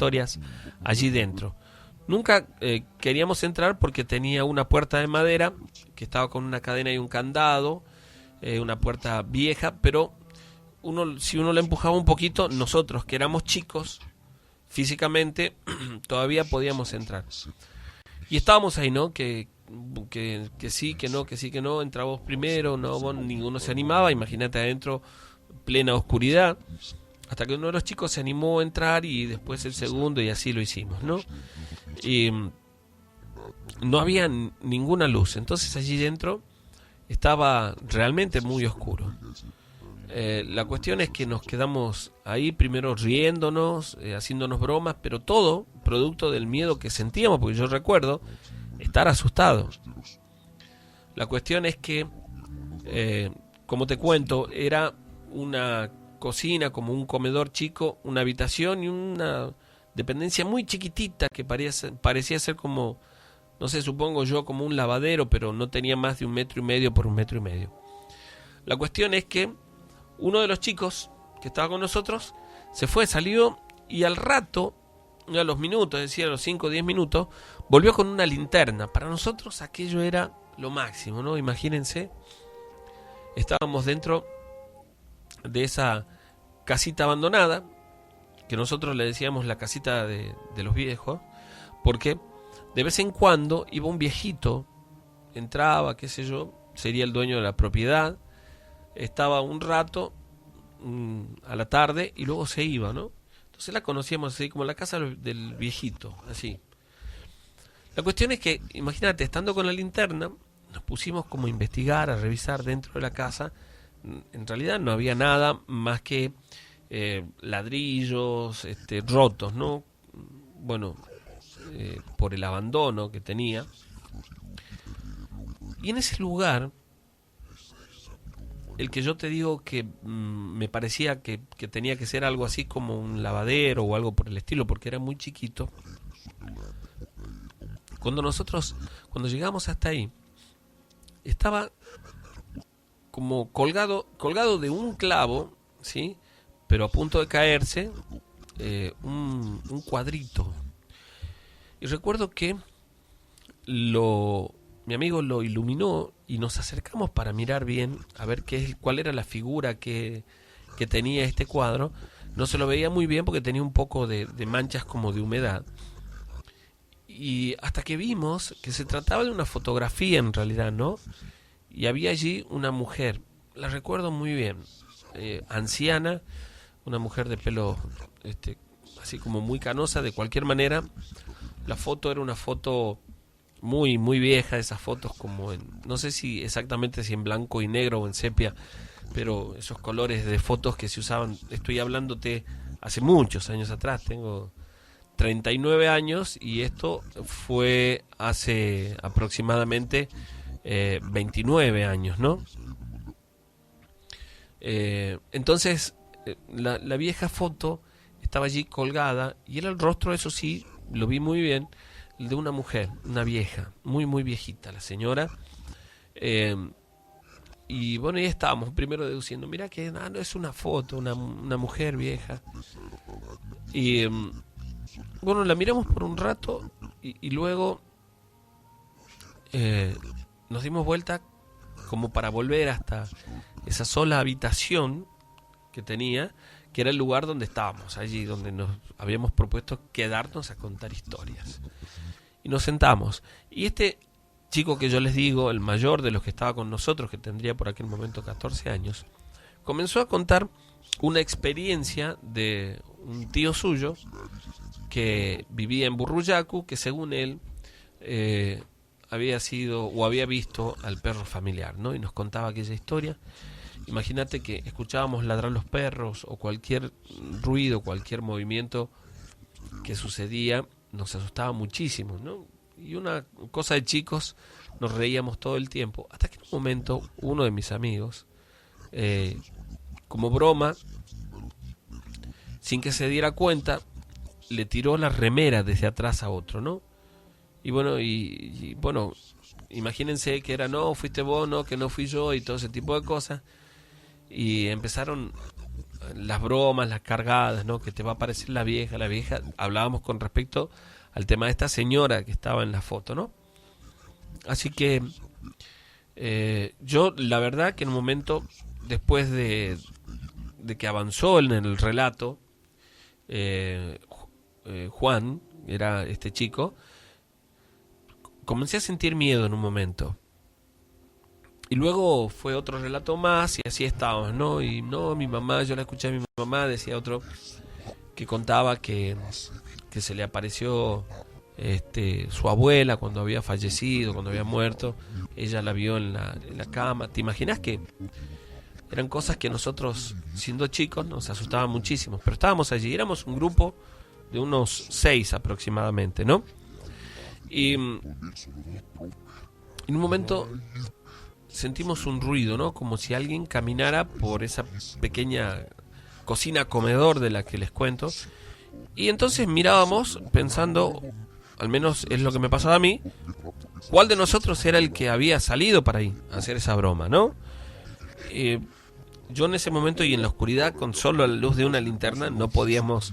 historias allí dentro. Nunca queríamos entrar porque tenía una puerta de madera que estaba con una cadena y un candado, una puerta vieja, pero si uno la empujaba un poquito, nosotros que éramos chicos físicamente todavía podíamos entrar. Y estábamos ahí, ¿no? Que sí, que no, que sí, que no, entrábamos primero, no, ninguno se animaba, imagínate adentro, plena oscuridad, hasta que uno de los chicos se animó a entrar y después el segundo y así lo hicimos, ¿no? Y no había ninguna luz, entonces allí dentro estaba realmente muy oscuro. La cuestión es que nos quedamos ahí primero riéndonos, haciéndonos bromas, pero todo producto del miedo que sentíamos, porque yo recuerdo estar asustado. La cuestión es que, como te cuento, era una cocina, como un comedor chico, una habitación y una dependencia muy chiquitita que parecía ser como, no sé, supongo yo, como un lavadero, pero no tenía más de 1,5 metros por 1,5 metros. La cuestión es que uno de los chicos que estaba con nosotros se fue, salió y al rato, a los minutos, es decir, a los 5 o 10 minutos, volvió con una linterna. Para nosotros aquello era lo máximo, ¿no? Imagínense, estábamos dentro de esa casita abandonada, que nosotros le decíamos la casita de los viejos, porque de vez en cuando iba un viejito, entraba, qué sé yo, sería el dueño de la propiedad, estaba un rato a la tarde y luego se iba, ¿no? Entonces la conocíamos así como la casa del viejito, así. La cuestión es que, imagínate, estando con la linterna, nos pusimos como a investigar, a revisar dentro de la casa. En realidad no había nada más que ladrillos rotos, ¿no? Bueno, por el abandono que tenía. Y en ese lugar, el que yo te digo que me parecía que tenía que ser algo así como un lavadero o algo por el estilo, porque era muy chiquito. Cuando llegamos hasta ahí, estaba como colgado de un clavo, ¿sí? Pero a punto de caerse, un cuadrito. Y recuerdo que mi amigo lo iluminó y nos acercamos para mirar bien, a ver cuál era la figura que tenía este cuadro. No se lo veía muy bien porque tenía un poco de manchas como de humedad. Y hasta que vimos que se trataba de una fotografía en realidad, ¿no? Y había allí una mujer, la recuerdo muy bien, anciana, una mujer de pelo así como muy canosa. De cualquier manera, la foto era una foto muy muy vieja, esas fotos como no sé si exactamente si en blanco y negro o en sepia, pero esos colores de fotos que se usaban. Estoy hablándote hace muchos años atrás, tengo 39 años y esto fue hace aproximadamente 29 años, ¿no? Entonces la vieja foto estaba allí colgada y era el rostro, eso sí, lo vi muy bien, de una mujer, una vieja, muy muy viejita, la señora. Y bueno, ahí estábamos primero deduciendo, mira que no es una foto, una mujer vieja. Y bueno, la miramos por un rato y luego nos dimos vuelta como para volver hasta esa sola habitación que tenía, que era el lugar donde estábamos, allí donde nos habíamos propuesto quedarnos a contar historias. Y nos sentamos. Y este chico que yo les digo, el mayor de los que estaba con nosotros, que tendría por aquel momento 14 años, comenzó a contar una experiencia de un tío suyo que vivía en Burruyacu, que según él había sido o había visto al perro familiar, ¿no? Y nos contaba aquella historia. Imagínate que escuchábamos ladrar los perros o cualquier ruido, cualquier movimiento que sucedía, nos asustaba muchísimo, ¿no? Y una cosa de chicos, nos reíamos todo el tiempo, hasta que en un momento uno de mis amigos, como broma, sin que se diera cuenta, le tiró la remera desde atrás a otro, ¿no? Y bueno, imagínense que era, no, fuiste vos, no, que no fui yo, y todo ese tipo de cosas. Y empezaron las bromas, las cargadas, ¿no? Que te va a aparecer la vieja, hablábamos con respecto al tema de esta señora que estaba en la foto, ¿no? Así que yo la verdad que en un momento, después de que avanzó en el relato, Juan, era este chico, comencé a sentir miedo en un momento. Y luego fue otro relato más y así estábamos, ¿no? Y no, mi mamá, yo la escuché a mi mamá, decía otro que contaba que se le apareció su abuela cuando había fallecido, cuando había muerto. Ella la vio en la cama. ¿Te imaginas que eran cosas que nosotros, siendo chicos, nos asustaban muchísimo? Pero estábamos allí, éramos un grupo de unos 6 aproximadamente, ¿no? Y en un momento sentimos un ruido, ¿no? Como si alguien caminara por esa pequeña cocina comedor de la que les cuento. Y entonces mirábamos pensando, al menos es lo que me pasaba a mí, cuál de nosotros era el que había salido para ahí a hacer esa broma, ¿no? Yo en ese momento y en la oscuridad, con solo la luz de una linterna, no podíamos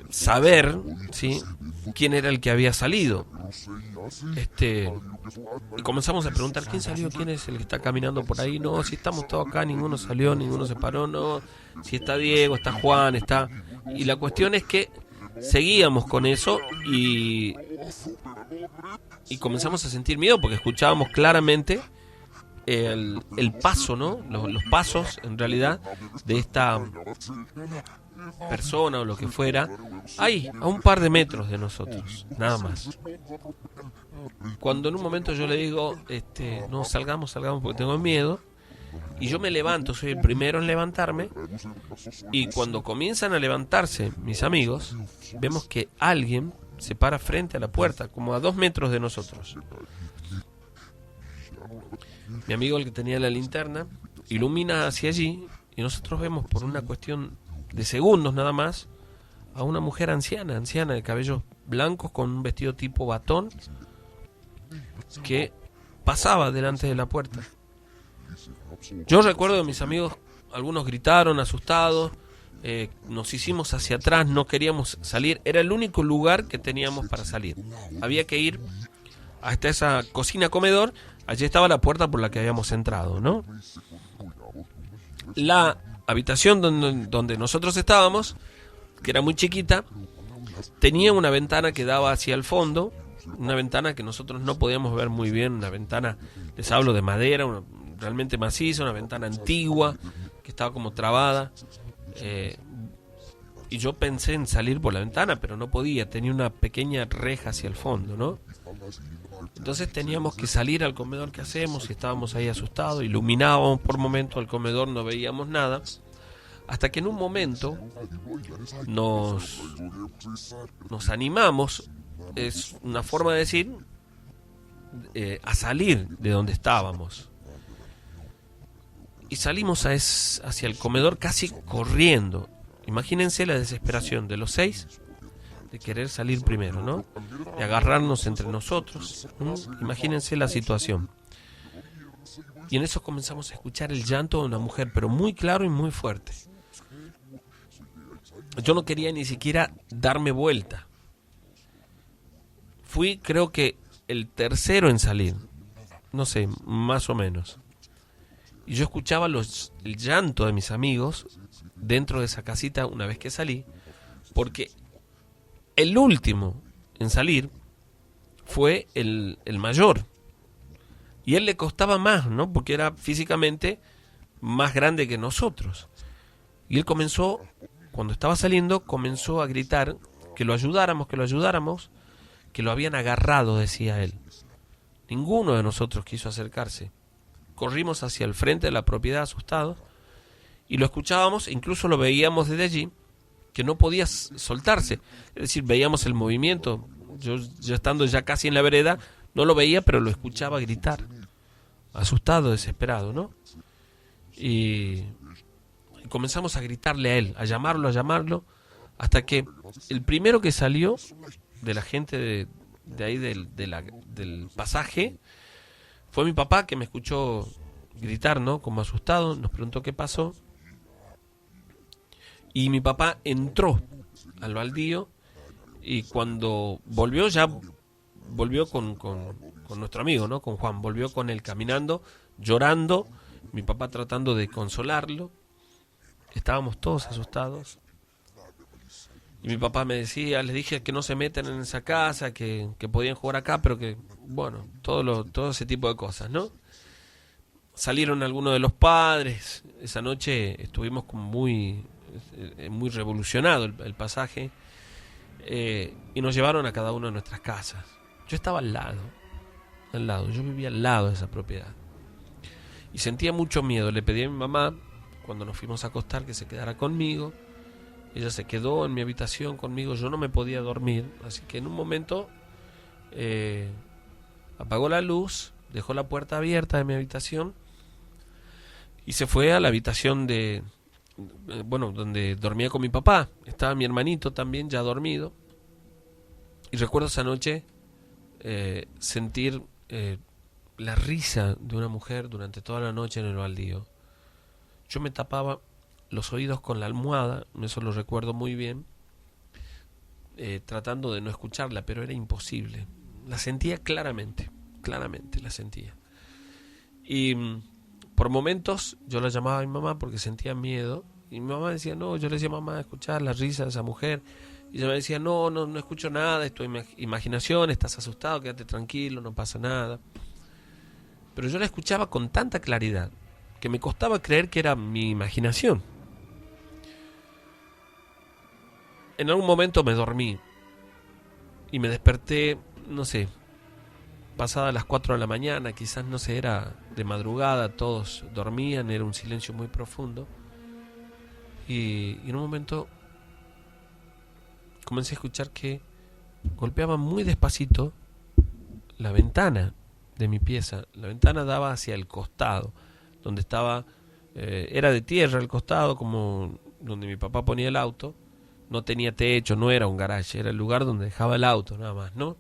saber, ¿sí?, quién era el que había salido. Y comenzamos a preguntar, ¿quién salió? ¿Quién es el que está caminando por ahí? No, si estamos todos acá, ninguno salió, ninguno se paró, no. Si está Diego, está Juan, está... Y la cuestión es que seguíamos con eso y comenzamos a sentir miedo porque escuchábamos claramente el paso, ¿no? Los pasos, en realidad, de esta persona o lo que fuera, ahí, a un par de metros de nosotros, nada más. Cuando en un momento yo le digo, no, salgamos porque tengo miedo, y yo me levanto, soy el primero en levantarme, y cuando comienzan a levantarse mis amigos, vemos que alguien se para frente a la puerta, como a 2 metros de nosotros. Mi amigo, el que tenía la linterna, ilumina hacia allí, y nosotros vemos por una cuestión de segundos nada más a una mujer anciana de cabellos blancos con un vestido tipo batón que pasaba delante de la puerta. Yo recuerdo que mis amigos, algunos gritaron asustados, nos hicimos hacia atrás, no queríamos salir, era el único lugar que teníamos para salir. Había que ir hasta esa cocina comedor, allí estaba la puerta por la que habíamos entrado, ¿no? La habitación donde nosotros estábamos, que era muy chiquita, tenía una ventana que daba hacia el fondo, una ventana que nosotros no podíamos ver muy bien, una ventana, les hablo de madera, realmente maciza, una ventana antigua, que estaba como trabada, y yo pensé en salir por la ventana, pero no podía, tenía una pequeña reja hacia el fondo, ¿no? Entonces teníamos que salir al comedor. ¿Qué hacemos? Y estábamos ahí asustados, iluminábamos por momento el comedor, no veíamos nada, hasta que en un momento nos animamos, es una forma de decir, a salir de donde estábamos. Y salimos hacia el comedor casi corriendo. Imagínense la desesperación de los 6 de querer salir primero, ¿no? De agarrarnos entre nosotros. Imagínense la situación. Y en eso comenzamos a escuchar el llanto de una mujer, pero muy claro y muy fuerte. Yo no quería ni siquiera darme vuelta. Fui, creo que, el tercero en salir. No sé, más o menos. Y yo escuchaba el llanto de mis amigos dentro de esa casita una vez que salí, porque el último en salir fue el mayor. Y él le costaba más, ¿no? Porque era físicamente más grande que nosotros. Y él comenzó, cuando estaba saliendo, comenzó a gritar que lo ayudáramos, que lo habían agarrado, decía él. Ninguno de nosotros quiso acercarse. Corrimos hacia el frente de la propiedad asustados y lo escuchábamos, incluso lo veíamos desde allí, que no podía soltarse. Es decir, veíamos el movimiento. Yo estando ya casi en la vereda, no lo veía, pero lo escuchaba gritar. Asustado, desesperado, ¿no? Y comenzamos a gritarle a él, a llamarlo, hasta que el primero que salió de la gente de ahí del pasaje fue mi papá, que me escuchó gritar, ¿no? Como asustado, nos preguntó qué pasó. Y mi papá entró al baldío y cuando volvió ya volvió con nuestro amigo, ¿no? Con Juan, volvió con él caminando, llorando, mi papá tratando de consolarlo. Estábamos todos asustados. Y mi papá me decía, les dije que no se metan en esa casa, que podían jugar acá, pero que, bueno, todo ese tipo de cosas, ¿no? Salieron algunos de los padres. Esa noche estuvimos como muy revolucionado el pasaje. Y nos llevaron a cada una de nuestras casas. Yo estaba al lado, yo vivía al lado de esa propiedad. Y sentía mucho miedo. Le pedí a mi mamá, cuando nos fuimos a acostar, que se quedara conmigo. Ella se quedó en mi habitación conmigo, yo no me podía dormir, así que en un momento apagó la luz, dejó la puerta abierta de mi habitación y se fue a la habitación donde dormía con mi papá. Estaba mi hermanito también ya dormido. Y recuerdo esa noche sentir la risa de una mujer durante toda la noche en el baldío. Yo me tapaba los oídos con la almohada, eso lo recuerdo muy bien, tratando de no escucharla, pero era imposible. La sentía claramente la sentía. Y por momentos yo la llamaba a mi mamá porque sentía miedo, y mi mamá decía, no, yo le decía, mamá, escuchar la risa de esa mujer, y ella me decía, no escucho nada, es tu imaginación, estás asustado, quédate tranquilo, no pasa nada. Pero yo la escuchaba con tanta claridad que me costaba creer que era mi imaginación. En algún momento me dormí y me desperté, no sé, pasadas las 4 de la mañana, quizás, no sé, era de madrugada, todos dormían, era un silencio muy profundo. Y en un momento comencé a escuchar que golpeaban muy despacito la ventana de mi pieza. La ventana daba hacia el costado, donde estaba, era de tierra el costado, como donde mi papá ponía el auto. No tenía techo, no era un garage, era el lugar donde dejaba el auto, nada más, ¿no?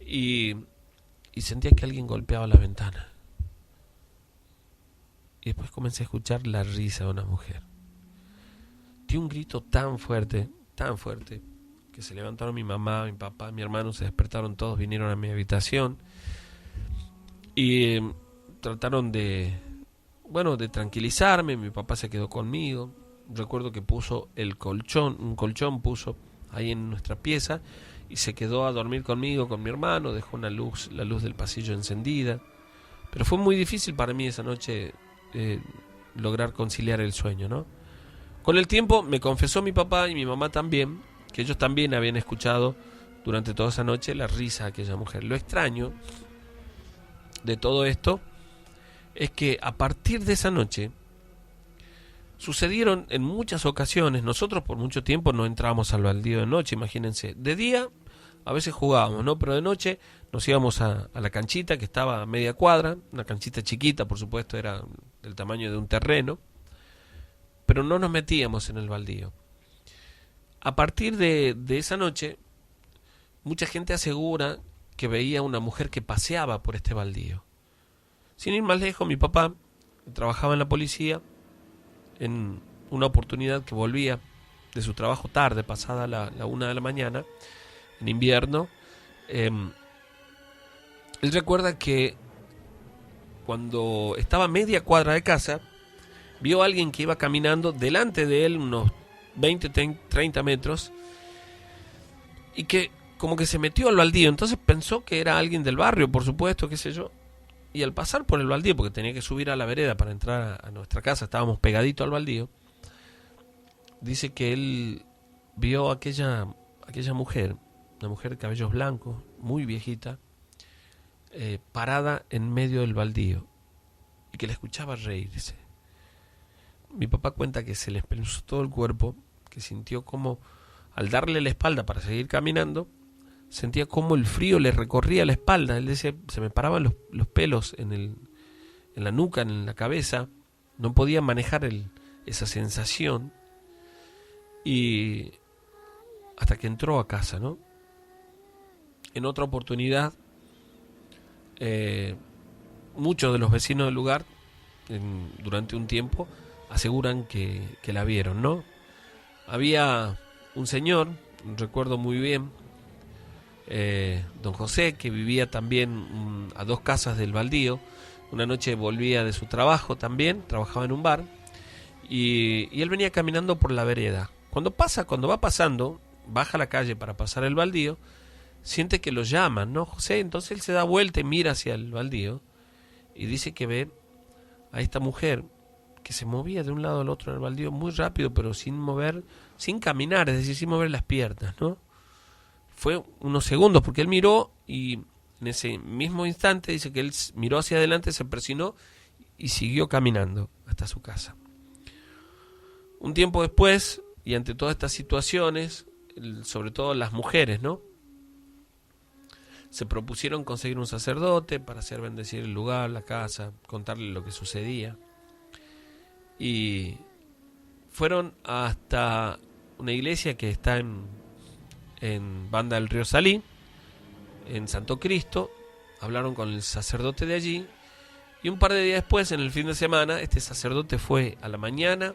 Y sentía que alguien golpeaba la ventana. Y después comencé a escuchar la risa de una mujer. Di un grito tan fuerte, que se levantaron mi mamá, mi papá, mi hermano, se despertaron todos, vinieron a mi habitación y trataron de tranquilizarme. Mi papá se quedó conmigo. Recuerdo que puso un colchón puso ahí en nuestra pieza y se quedó a dormir conmigo, con mi hermano, dejó la luz del pasillo encendida. Pero fue muy difícil para mí esa noche lograr conciliar el sueño, ¿no? Con el tiempo me confesó mi papá y mi mamá también, que ellos también habían escuchado durante toda esa noche la risa de aquella mujer. Lo extraño de todo esto es que a partir de esa noche sucedieron en muchas ocasiones. Nosotros por mucho tiempo no entrábamos al baldío de noche, imagínense. De día a veces jugábamos, ¿no? Pero de noche nos íbamos a la canchita que estaba a media cuadra, una canchita chiquita, por supuesto, era del tamaño de un terreno, pero no nos metíamos en el baldío. A partir de esa noche, mucha gente asegura que veía una mujer que paseaba por este baldío. Sin ir más lejos, mi papá trabajaba en la policía. En una oportunidad que volvía de su trabajo tarde, pasada la 1 de la mañana, en invierno, él recuerda que cuando estaba a media cuadra de casa, vio a alguien que iba caminando delante de él unos 20, 30 metros y que como que se metió al baldío. Entonces pensó que era alguien del barrio, por supuesto, qué sé yo. Y al pasar por el baldío, porque tenía que subir a la vereda para entrar a nuestra casa, estábamos pegaditos al baldío, dice que él vio a aquella mujer, una mujer de cabellos blancos, muy viejita, parada en medio del baldío, y que la escuchaba reírse. Mi papá cuenta que se le espeluzó todo el cuerpo, que sintió como, al darle la espalda para seguir caminando, sentía como el frío le recorría la espalda. Él decía, se me paraban los pelos en la nuca, en la cabeza. No podía manejar esa sensación. Y hasta que entró a casa, ¿no? En otra oportunidad, muchos de los vecinos del lugar, durante un tiempo, aseguran que la vieron, ¿no? había un señor, recuerdo muy bien, don José, que vivía también a 2 casas del baldío. Una noche volvía de su trabajo también, trabajaba en un bar, y él venía caminando por la vereda. Cuando va pasando, baja a la calle para pasar el baldío, siente que lo llaman, ¿no, José? Entonces él se da vuelta y mira hacia el baldío y dice que ve a esta mujer que se movía de un lado al otro en el baldío muy rápido, pero sin caminar, es decir, sin mover las piernas, ¿no? Fue unos segundos porque él miró y en ese mismo instante dice que él miró hacia adelante, se persinó y siguió caminando hasta su casa. Un tiempo después, y ante todas estas situaciones, sobre todo las mujeres, ¿no?, se propusieron conseguir un sacerdote para hacer bendecir el lugar, la casa, contarle lo que sucedía. Y fueron hasta una iglesia que está en Banda del Río Salí, en Santo Cristo. Hablaron con el sacerdote de allí y un par de días después, en el fin de semana, este sacerdote fue a la mañana.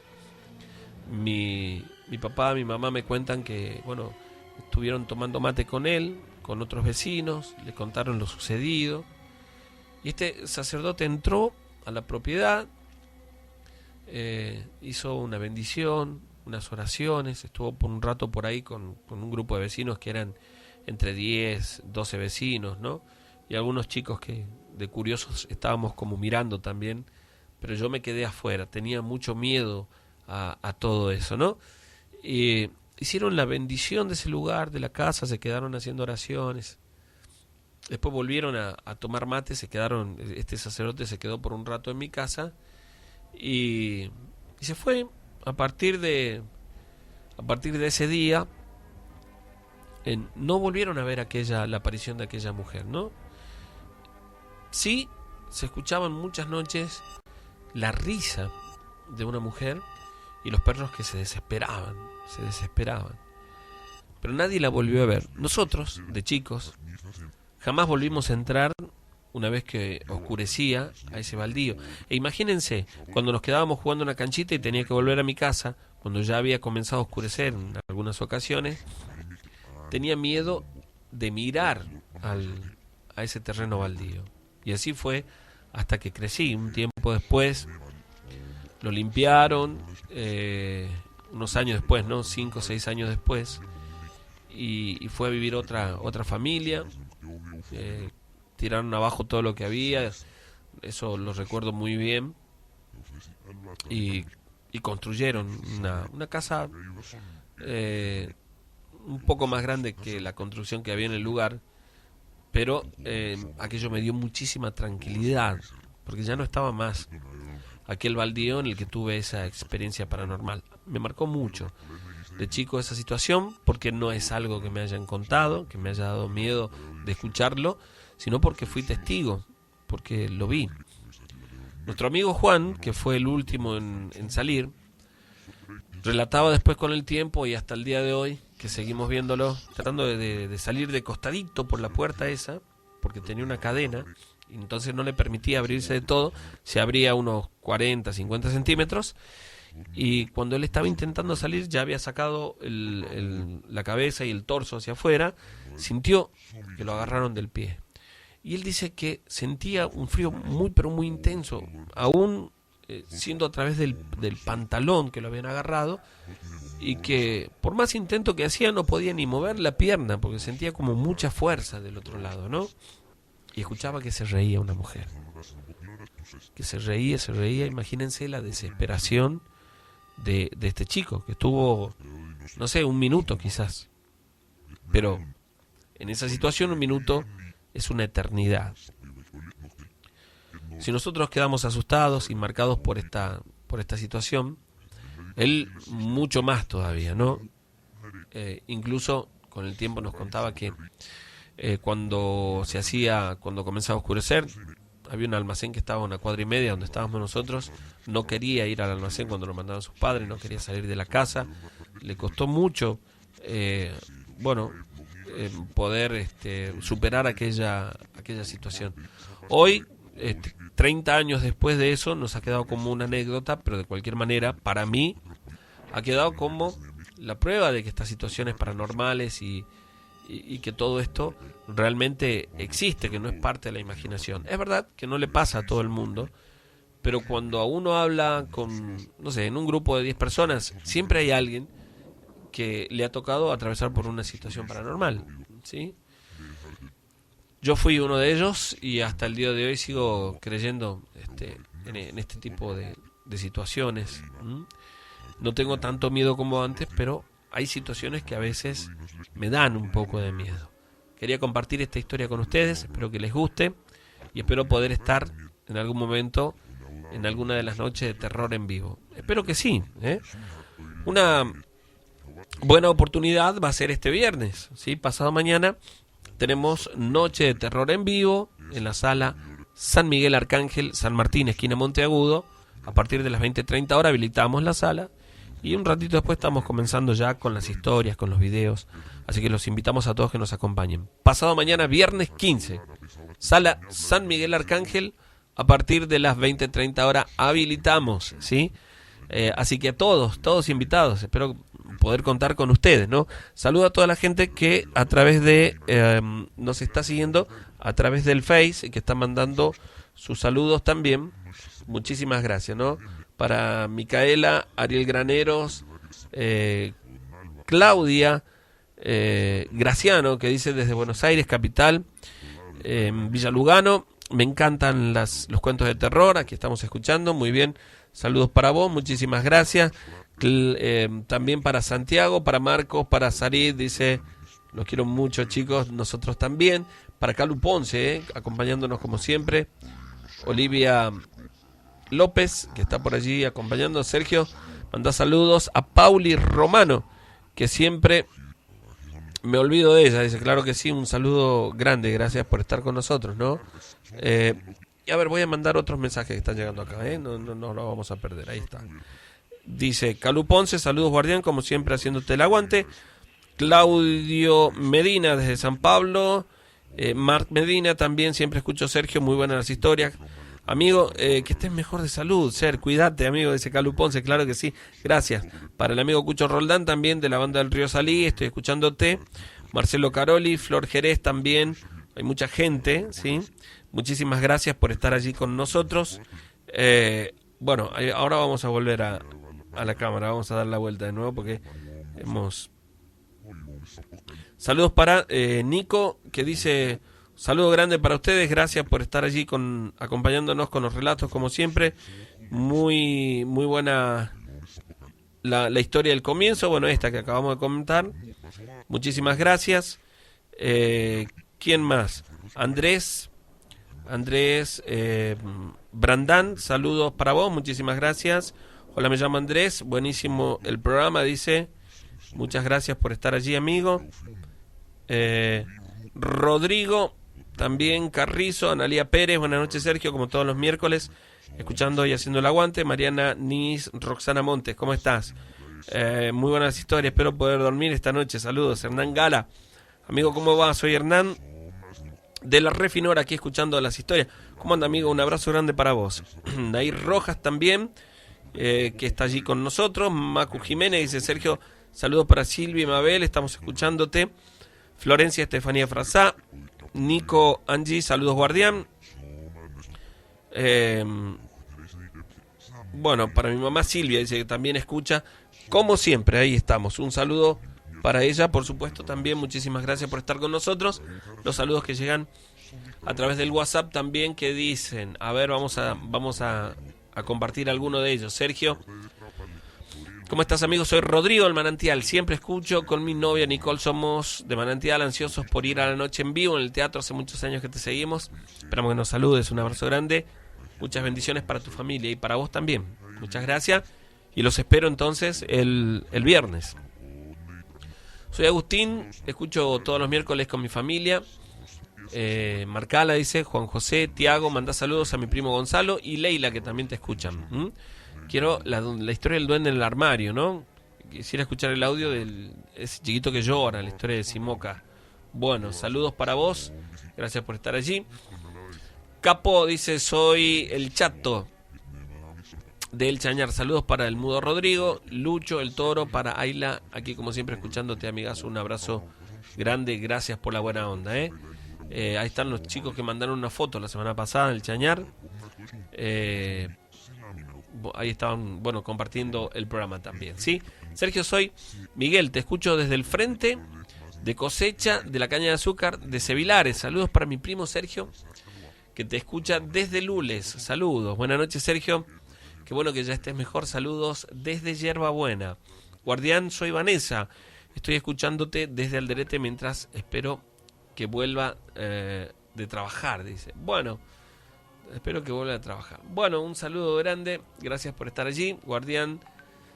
Mi papá, mi mamá me cuentan que, bueno, estuvieron tomando mate con él, con otros vecinos, le contaron lo sucedido. Y este sacerdote entró a la propiedad, hizo una bendición, unas oraciones, estuvo por un rato por ahí con un grupo de vecinos que eran entre 10, 12 vecinos, ¿no? Y algunos chicos que de curiosos estábamos como mirando también, pero yo me quedé afuera, tenía mucho miedo a todo eso, ¿no? Hicieron la bendición de ese lugar, de la casa, se quedaron haciendo oraciones. Después volvieron a tomar mate, este sacerdote se quedó por un rato en mi casa y se fue. A partir de ese día no volvieron a ver la aparición de aquella mujer, ¿no? Sí, se escuchaban muchas noches la risa de una mujer y los perros que se desesperaban. Pero nadie la volvió a ver. Nosotros, de chicos, jamás volvimos a entrar una vez que oscurecía a ese baldío. E imagínense, cuando nos quedábamos jugando una canchita y tenía que volver a mi casa, cuando ya había comenzado a oscurecer en algunas ocasiones, tenía miedo de mirar a ese terreno baldío. Y así fue hasta que crecí. Un tiempo después lo limpiaron, unos años después, ¿no? 5 o 6 años después, y fue a vivir otra familia. Tiraron abajo todo lo que había, eso lo recuerdo muy bien, y construyeron una casa un poco más grande que la construcción que había en el lugar, pero aquello me dio muchísima tranquilidad, porque ya no estaba más aquel baldío en el que tuve esa experiencia paranormal. Me marcó mucho de chico esa situación, porque no es algo que me hayan contado, que me haya dado miedo de escucharlo, sino porque fui testigo, porque lo vi. Nuestro amigo Juan, que fue el último en salir, relataba después con el tiempo y hasta el día de hoy, que seguimos viéndolo, tratando de salir de costadito por la puerta esa, porque tenía una cadena, y entonces no le permitía abrirse de todo, se abría unos 40, 50 centímetros, y cuando él estaba intentando salir ya había sacado la cabeza y el torso hacia afuera, sintió que lo agarraron del pie. Y él dice que sentía un frío muy pero muy intenso, aún siendo a través del pantalón que lo habían agarrado, y que por más intento que hacía no podía ni mover la pierna porque sentía como mucha fuerza del otro lado, ¿no? Y escuchaba que se reía una mujer, que se reía. Imagínense la desesperación de este chico, que estuvo, no sé, 1 minuto quizás, pero en esa situación 1 minuto es una eternidad. Si nosotros quedamos asustados y marcados por esta situación, él mucho más todavía, ¿no? Incluso con el tiempo nos contaba que cuando comenzaba a oscurecer, había un almacén que estaba a 1,5 cuadras donde estábamos nosotros. No quería ir al almacén cuando lo mandaban sus padres, no quería salir de la casa. Le costó mucho poder superar aquella situación. Hoy, 30 años después de eso, nos ha quedado como una anécdota, pero de cualquier manera, para mí, ha quedado como la prueba de que estas situaciones paranormales y que todo esto realmente existe, que no es parte de la imaginación. Es verdad que no le pasa a todo el mundo, pero cuando uno habla con, no sé, en un grupo de 10 personas, siempre hay alguien que le ha tocado atravesar por una situación paranormal, ¿sí? Yo fui uno de ellos y hasta el día de hoy sigo creyendo en este tipo de situaciones. No tengo tanto miedo como antes, pero hay situaciones que a veces me dan un poco de miedo. Quería compartir esta historia con ustedes, espero que les guste y espero poder estar en algún momento en alguna de las noches de terror en vivo. Espero que sí, ¿eh? Una buena oportunidad va a ser este viernes, ¿sí? Pasado mañana tenemos Noche de Terror en vivo en la sala San Miguel Arcángel, San Martín, esquina Monteagudo. A partir de las 20:30 horas habilitamos la sala y un ratito después estamos comenzando ya con las historias, con los videos. Así que los invitamos a todos que nos acompañen. Pasado mañana, viernes 15, sala San Miguel Arcángel, a partir de las 20:30 horas habilitamos, ¿sí? Así que a todos invitados, espero poder contar con ustedes, ¿no? Saludo a toda la gente que a través de nos está siguiendo a través del Face y que está mandando sus saludos también. Muchísimas gracias, ¿no? Para Micaela, Ariel Graneros, Claudia Graciano, que dice desde Buenos Aires, capital, Villa Lugano. Me encantan los cuentos de terror, aquí estamos escuchando, muy bien. Saludos para vos, muchísimas gracias. También para Santiago, para Marcos, para Sarid, dice, los quiero mucho chicos, nosotros también. Para Calu Ponce, acompañándonos como siempre. Olivia López, que está por allí acompañando. Sergio, manda saludos a Pauli Romano, que siempre me olvido de ella. Dice, claro que sí, un saludo grande, gracias por estar con nosotros, ¿no? Y a ver, voy a mandar otros mensajes que están llegando acá, no lo vamos a perder, ahí está. Dice Calu Ponce, saludos guardián, como siempre haciéndote el aguante. Claudio Medina desde San Pablo. Marc Medina también, siempre escucho Sergio, muy buenas las historias. Amigo, que estés mejor de salud, Ser, cuídate, amigo, dice Calu Ponce, claro que sí, gracias. Para el amigo Cucho Roldán también, de la banda del Río Salí, estoy escuchándote. Marcelo Caroli, Flor Jerez también, hay mucha gente, ¿sí? Muchísimas gracias por estar allí con nosotros. Bueno, ahora vamos a volver a la cámara, vamos a dar la vuelta de nuevo porque hemos... Saludos para Nico, que dice, saludo grande para ustedes, gracias por estar allí acompañándonos con los relatos como siempre. Muy buena la historia del comienzo, bueno, esta que acabamos de comentar. Muchísimas gracias. ¿Quién más? Andrés Brandán, saludos para vos, muchísimas gracias. Hola, me llamo Andrés, buenísimo el programa, dice. Muchas gracias por estar allí, amigo. Rodrigo, también Carrizo, Analía Pérez, buenas noches Sergio, como todos los miércoles, escuchando y haciendo el aguante. Mariana Nis, Roxana Montes, ¿cómo estás? Muy buenas historias, espero poder dormir esta noche, saludos. Hernán Gala, amigo, ¿cómo va? Soy Hernán de la Refinora, aquí escuchando las historias. ¿Cómo anda, amigo? Un abrazo grande para vos. Nair Rojas también, que está allí con nosotros. Macu Jiménez dice, Sergio, saludos para Silvia y Mabel, estamos escuchándote. Florencia Estefanía Frazá, Nico Angie, saludos guardián. Bueno, para mi mamá Silvia, dice que también escucha, como siempre, ahí estamos. Un saludo para ella, por supuesto, también. Muchísimas gracias por estar con nosotros. Los saludos que llegan a través del WhatsApp también, que dicen, a ver, vamos a compartir alguno de ellos. Sergio, ¿cómo estás, amigo? Soy Rodrigo del Manantial, siempre escucho con mi novia Nicole, somos de Manantial, ansiosos por ir a la noche en vivo en el teatro, hace muchos años que te seguimos, esperamos que nos saludes, un abrazo grande, muchas bendiciones para tu familia y para vos también, muchas gracias, y los espero entonces el viernes. Soy Agustín, escucho todos los miércoles con mi familia. Marcala dice, Juan José, Tiago, manda saludos a mi primo Gonzalo y Leila, que también te escuchan. Quiero la historia del duende en el armario, ¿no? Quisiera escuchar el audio de ese chiquito que llora, la historia de Simoca. Bueno, saludos para vos, gracias por estar allí. Capo dice, soy el Chato. del Chañar. Saludos para el Mudo Rodrigo, Lucho, el Toro, para Ayla, aquí como siempre escuchándote, amigazo. Un abrazo grande, gracias por la buena onda, ahí están los chicos que mandaron una foto la semana pasada del Chañar. Ahí estaban, bueno, compartiendo el programa también, ¿sí? Sergio, soy Miguel, te escucho desde el frente de cosecha de la caña de azúcar de Sevilares. Saludos para mi primo Sergio, que te escucha desde Lules. Saludos, buenas noches, Sergio. Qué bueno que ya estés mejor. Saludos desde Yerba Buena. Guardián, soy Vanessa. Estoy escuchándote desde Alderete mientras espero que vuelva de trabajar, dice. Bueno, espero que vuelva a trabajar. Bueno, un saludo grande. Gracias por estar allí, Guardián.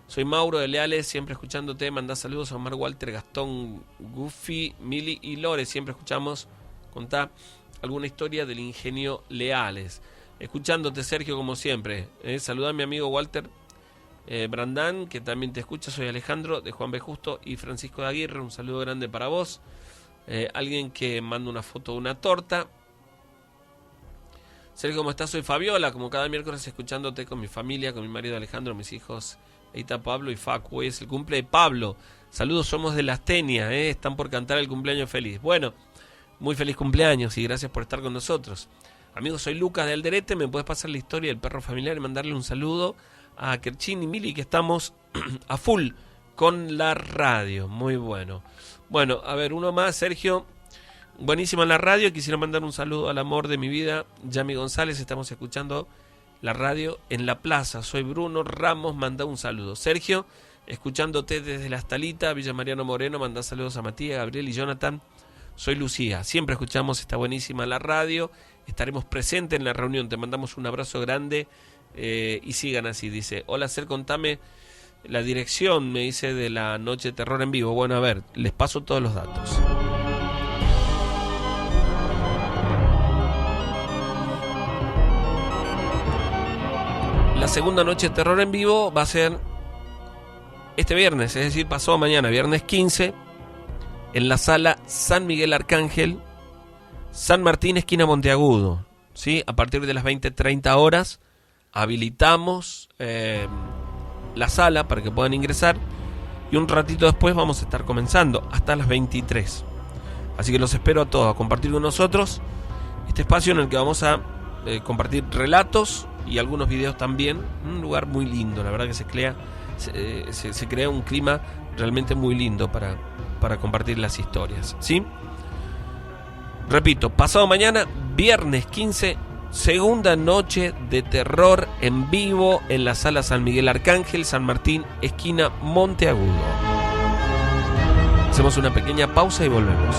Soy Mauro de Leales, siempre escuchándote. Mandá saludos a Omar, Walter, Gastón, Goofy, Mili y Lore. Siempre escuchamos. Contá alguna historia del ingenio Leales. Escuchándote, Sergio, como siempre. Saludá a mi amigo Walter Brandán, que también te escucha. Soy Alejandro, de Juan B. Justo y Francisco de Aguirre. Un saludo grande para vos. Alguien que manda una foto de una torta. Sergio, ¿cómo estás? Soy Fabiola, como cada miércoles escuchándote con mi familia, con mi marido Alejandro, mis hijos Eita, Pablo y Facu. Es el cumple de Pablo. Saludos, somos de Las Tenias, están por cantar el cumpleaños feliz. Bueno, muy feliz cumpleaños y gracias por estar con nosotros. Amigos, soy Lucas de Alderete. Me puedes pasar la historia del perro familiar y mandarle un saludo a Kerchin y Mili, que estamos a full con la radio. Muy bueno. Bueno, a ver, uno más, Sergio. Buenísima la radio. Quisiera mandar un saludo al amor de mi vida, Yami González. Estamos escuchando la radio en la plaza. Soy Bruno Ramos, manda un saludo. Sergio, escuchándote desde La Estalita, Villa Mariano Moreno, manda saludos a Matías, Gabriel y Jonathan. Soy Lucía, siempre escuchamos, está buenísima la radio. Estaremos presentes en la reunión. Te mandamos un abrazo grande y sigan así. Dice, hola, Ser, contame la dirección, me dice, de la noche de terror en vivo. Bueno, a ver, les paso todos los datos. La segunda noche de terror en vivo va a ser este viernes, es decir, pasado mañana, viernes 15, en la sala San Miguel Arcángel, San Martín, esquina Monteagudo, ¿sí? A partir de las 20:30 horas habilitamos la sala para que puedan ingresar y un ratito después vamos a estar comenzando hasta las 23. Así que los espero a todos a compartir con nosotros este espacio en el que vamos a compartir relatos y algunos videos también. Un lugar muy lindo, la verdad que se crea un clima realmente muy lindo para compartir las historias, ¿sí? Repito, pasado mañana, viernes 15, segunda noche de terror en vivo en la sala San Miguel Arcángel, San Martín, esquina Monteagudo. Hacemos una pequeña pausa y volvemos.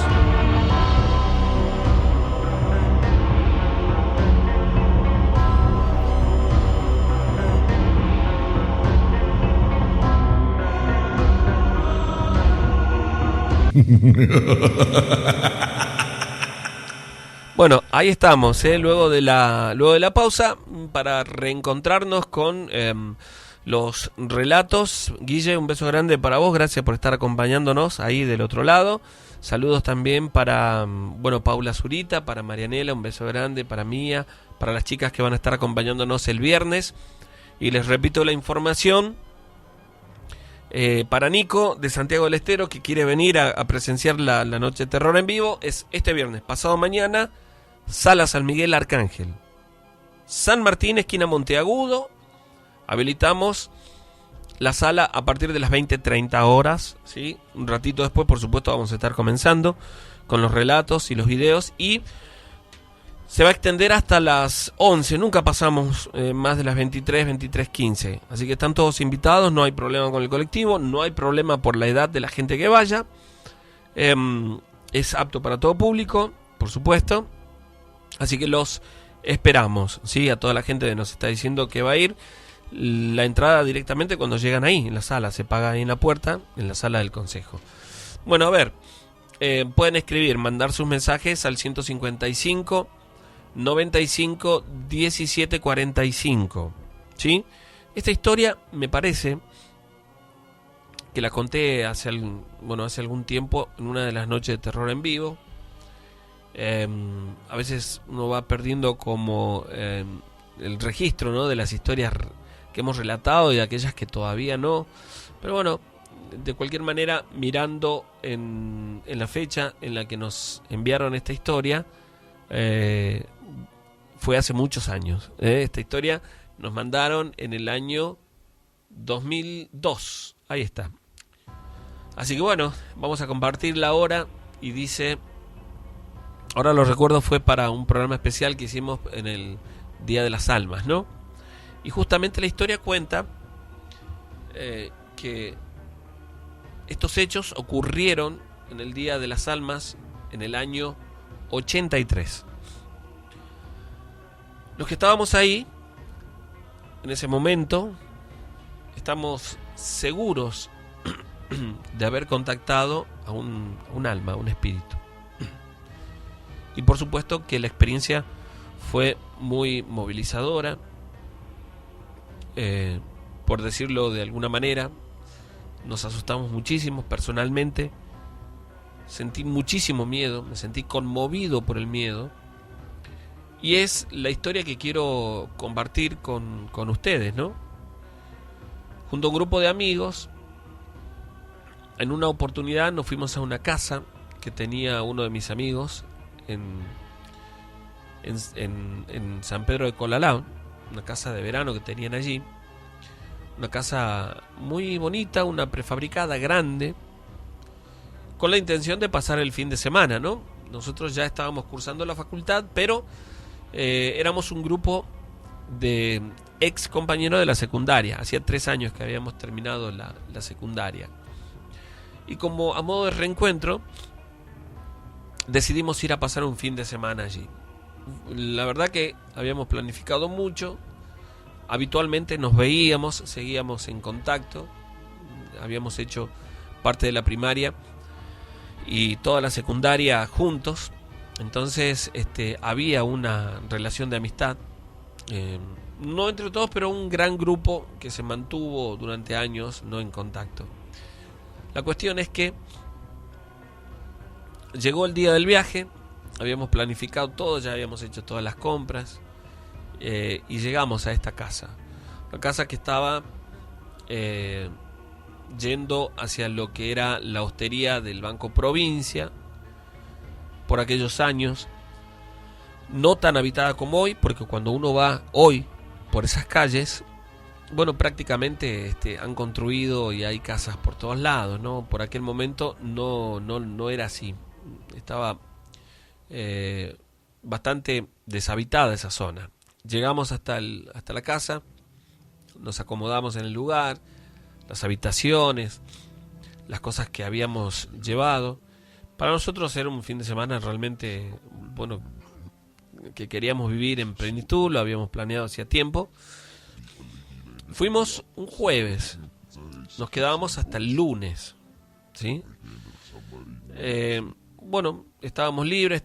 Bueno, ahí estamos, luego de la pausa, para reencontrarnos con los relatos. Guille, un beso grande para vos, gracias por estar acompañándonos ahí del otro lado. Saludos también para, Paula Zurita, para Marianela, un beso grande, para Mía, para las chicas que van a estar acompañándonos el viernes. Y les repito la información. Para Nico de Santiago del Estero, que quiere venir a presenciar la noche de terror en vivo, es este viernes, pasado mañana, sala San Miguel Arcángel, San Martín, esquina Monteagudo. Habilitamos la sala a partir de las 20:30 horas, ¿sí? Un ratito después, por supuesto, vamos a estar comenzando con los relatos y los videos, y se va a extender hasta las 11. Nunca pasamos más de las 23:15. Así que están todos invitados. No hay problema con el colectivo. No hay problema por la edad de la gente que vaya. Es apto para todo público, por supuesto. Así que los esperamos, ¿sí? A toda la gente que nos está diciendo que va a ir. La entrada directamente cuando llegan ahí, en la sala. Se paga ahí en la puerta, en la sala del consejo. Bueno, a ver. Pueden escribir, mandar sus mensajes al 155 95 17 45, ¿sí? Esta historia me parece que la conté hace algún tiempo en una de las noches de terror en vivo. A veces uno va perdiendo como el registro, ¿no?, de las historias que hemos relatado y aquellas que todavía no. Pero bueno, de cualquier manera, mirando en la fecha en la que nos enviaron esta historia, fue hace muchos años. Esta historia nos mandaron en el año 2002. Ahí está. Así que bueno, vamos a compartirla ahora. Y dice: ahora lo recuerdo, fue para un programa especial que hicimos en el Día de las Almas, ¿no? Y justamente la historia cuenta que estos hechos ocurrieron en el Día de las Almas en el año 83. Los que estábamos ahí en ese momento estamos seguros de haber contactado a un alma, a un espíritu. Y por supuesto que la experiencia fue muy movilizadora, por decirlo de alguna manera. Nos asustamos muchísimo personalmente, sentí muchísimo miedo, me sentí conmovido por el miedo. Y es la historia que quiero compartir con ustedes, ¿no? Junto a un grupo de amigos, en una oportunidad nos fuimos a una casa que tenía uno de mis amigos en San Pedro de Colalao, una casa de verano que tenían allí, una casa muy bonita, una prefabricada grande, con la intención de pasar el fin de semana, ¿no? Nosotros ya estábamos cursando la facultad, pero éramos un grupo de ex compañeros de la secundaria. Hacía 3 años que habíamos terminado la secundaria. Y como a modo de reencuentro, decidimos ir a pasar un fin de semana allí. La verdad que habíamos planificado mucho. Habitualmente nos veíamos, seguíamos en contacto. Habíamos hecho parte de la primaria y toda la secundaria juntos. Entonces había una relación de amistad, no entre todos, pero un gran grupo que se mantuvo durante años no en contacto. La cuestión es que llegó el día del viaje, habíamos planificado todo, ya habíamos hecho todas las compras, y llegamos a esta casa. Una casa que estaba yendo hacia lo que era la hostería del Banco Provincia, por aquellos años, no tan habitada como hoy, porque cuando uno va hoy por esas calles, bueno, prácticamente han construido y hay casas por todos lados, ¿no? Por aquel momento no era así. Estaba bastante deshabitada esa zona. Llegamos hasta la casa, nos acomodamos en el lugar, las habitaciones, las cosas que habíamos llevado. Para nosotros era un fin de semana realmente, bueno, que queríamos vivir en plenitud, lo habíamos planeado hacía tiempo. Fuimos un jueves, nos quedábamos hasta el lunes, ¿sí? Bueno, estábamos libres,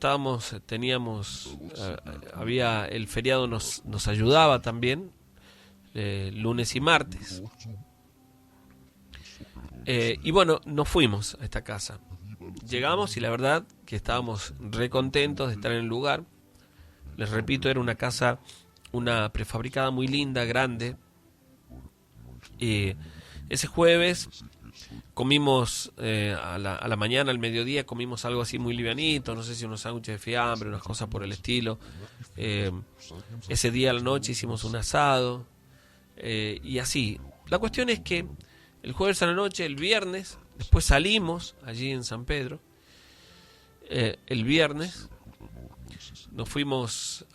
había el feriado, nos ayudaba también, lunes y martes. Y bueno, nos fuimos a esta casa. Llegamos y la verdad que estábamos re contentos de estar en el lugar. Les repito, era una casa, una prefabricada muy linda, grande. Ese jueves comimos a la mañana, al mediodía, comimos algo así muy livianito, no sé si unos sándwiches de fiambre, unas cosas por el estilo. Ese día a la noche hicimos un asado, y así. La cuestión es que el jueves a la noche, el viernes, después salimos allí en San Pedro. El viernes nos fuimos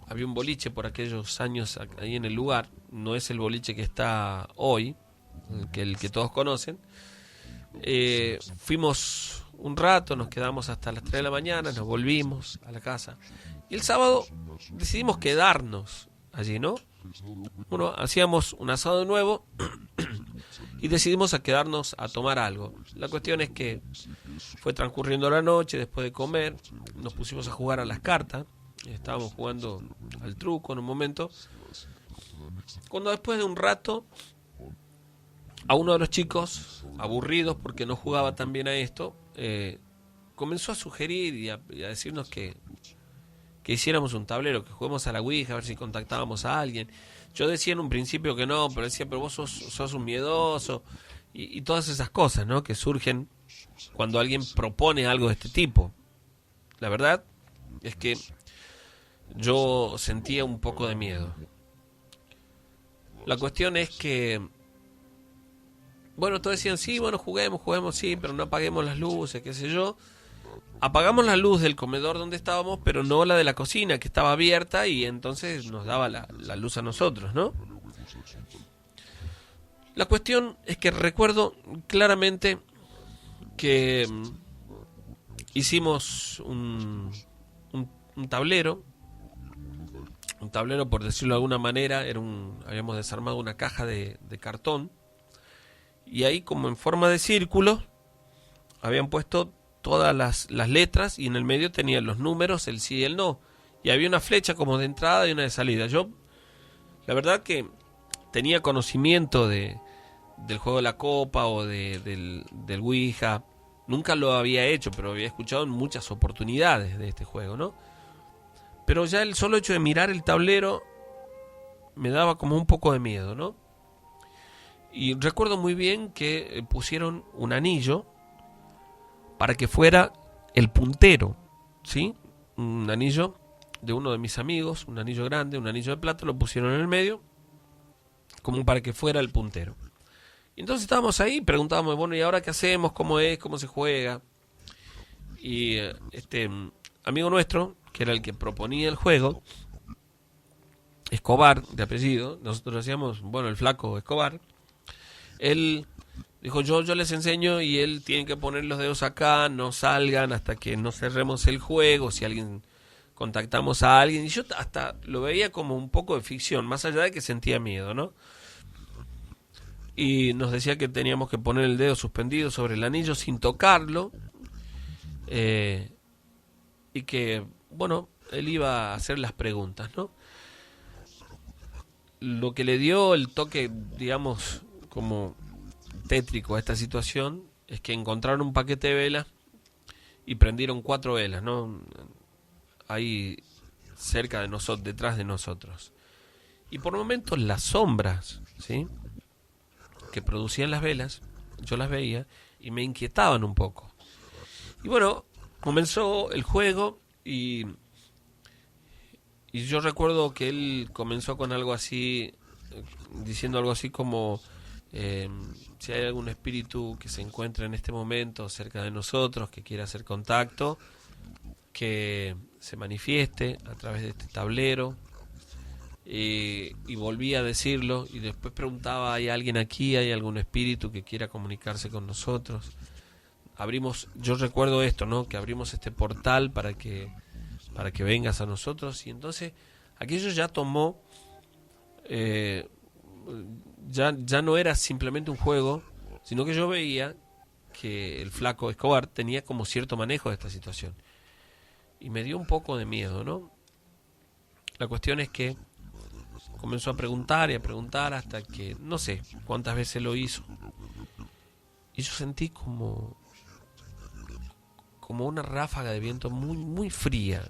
había un boliche por aquellos años ahí en el lugar. No es el boliche que está hoy, el que todos conocen. Fuimos un rato, nos quedamos hasta las 3 de la mañana, nos volvimos a la casa. Y el sábado decidimos quedarnos allí, ¿no? Bueno, hacíamos un asado nuevo y decidimos a quedarnos a tomar algo. La cuestión es que fue transcurriendo la noche, después de comer, nos pusimos a jugar a las cartas. Estábamos jugando al truco en un momento, cuando después de un rato a uno de los chicos, aburridos porque no jugaba tan bien a esto, comenzó a sugerir y a decirnos que hiciéramos un tablero, que juguemos a la Ouija, a ver si contactábamos a alguien. Yo decía en un principio que no, pero decía, pero vos sos un miedoso, y todas esas cosas, ¿no? Que surgen cuando alguien propone algo de este tipo. La verdad es que yo sentía un poco de miedo. La cuestión es que, bueno, todos decían, sí, bueno, juguemos, sí, pero no apaguemos las luces, qué sé yo. Apagamos la luz del comedor donde estábamos, pero no la de la cocina, que estaba abierta, y entonces nos daba la luz a nosotros, ¿no? La cuestión es que recuerdo claramente que hicimos un tablero, por decirlo de alguna manera, habíamos desarmado una caja de cartón, y ahí, como en forma de círculo, habían puesto todas las letras, y en el medio tenían los números, el sí y el no, y había una flecha como de entrada y una de salida. Yo, la verdad que tenía conocimiento del juego de la copa o del Ouija. Nunca lo había hecho, pero había escuchado en muchas oportunidades de este juego, ¿no? Pero ya el solo hecho de mirar el tablero me daba como un poco de miedo, ¿no? Y recuerdo muy bien que pusieron un anillo para que fuera el puntero, ¿sí? Un anillo de uno de mis amigos, un anillo grande, un anillo de plata, lo pusieron en el medio, como para que fuera el puntero. Y entonces estábamos ahí, preguntábamos, bueno, ¿y ahora qué hacemos? ¿Cómo es? ¿Cómo se juega? Y este amigo nuestro, que era el que proponía el juego, Escobar, de apellido, nosotros decíamos, bueno, el flaco Escobar, él dijo, yo les enseño, y él tiene que poner los dedos acá, no salgan hasta que no cerremos el juego, si alguien contactamos a alguien. Y yo hasta lo veía como un poco de ficción, más allá de que sentía miedo, ¿no? Y nos decía que teníamos que poner el dedo suspendido sobre el anillo sin tocarlo, y que, bueno, él iba a hacer las preguntas, ¿no? Lo que le dio el toque, digamos, como tétrico a esta situación, es que encontraron un paquete de velas y prendieron 4 velas, ¿no? Ahí cerca de nosotros, detrás de nosotros. Y por momentos las sombras, ¿sí?, que producían las velas, yo las veía y me inquietaban un poco. Y bueno, comenzó el juego, y yo recuerdo que él comenzó con algo así, diciendo algo así como, si hay algún espíritu que se encuentra en este momento cerca de nosotros, que quiera hacer contacto, que se manifieste a través de este tablero. Y volví a decirlo, y después preguntaba, ¿hay alguien aquí? ¿Hay algún espíritu que quiera comunicarse con nosotros? Yo recuerdo esto, ¿no? Que abrimos este portal para que vengas a nosotros. Y entonces aquello ya tomó, ya no era simplemente un juego, sino que yo veía que el flaco Escobar tenía como cierto manejo de esta situación, y me dio un poco de miedo, ¿no? La cuestión es que comenzó a preguntar y a preguntar hasta que no sé cuántas veces lo hizo, y yo sentí como una ráfaga de viento muy muy fría.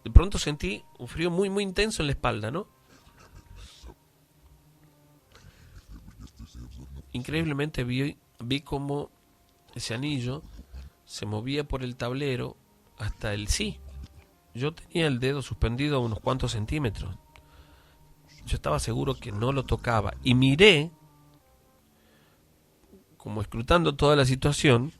De pronto sentí un frío muy muy intenso en la espalda, ¿no? Increíblemente vi como ese anillo se movía por el tablero hasta el sí. Yo tenía el dedo suspendido a unos cuantos centímetros. Yo estaba seguro que no lo tocaba, y miré, como escrutando toda la situación,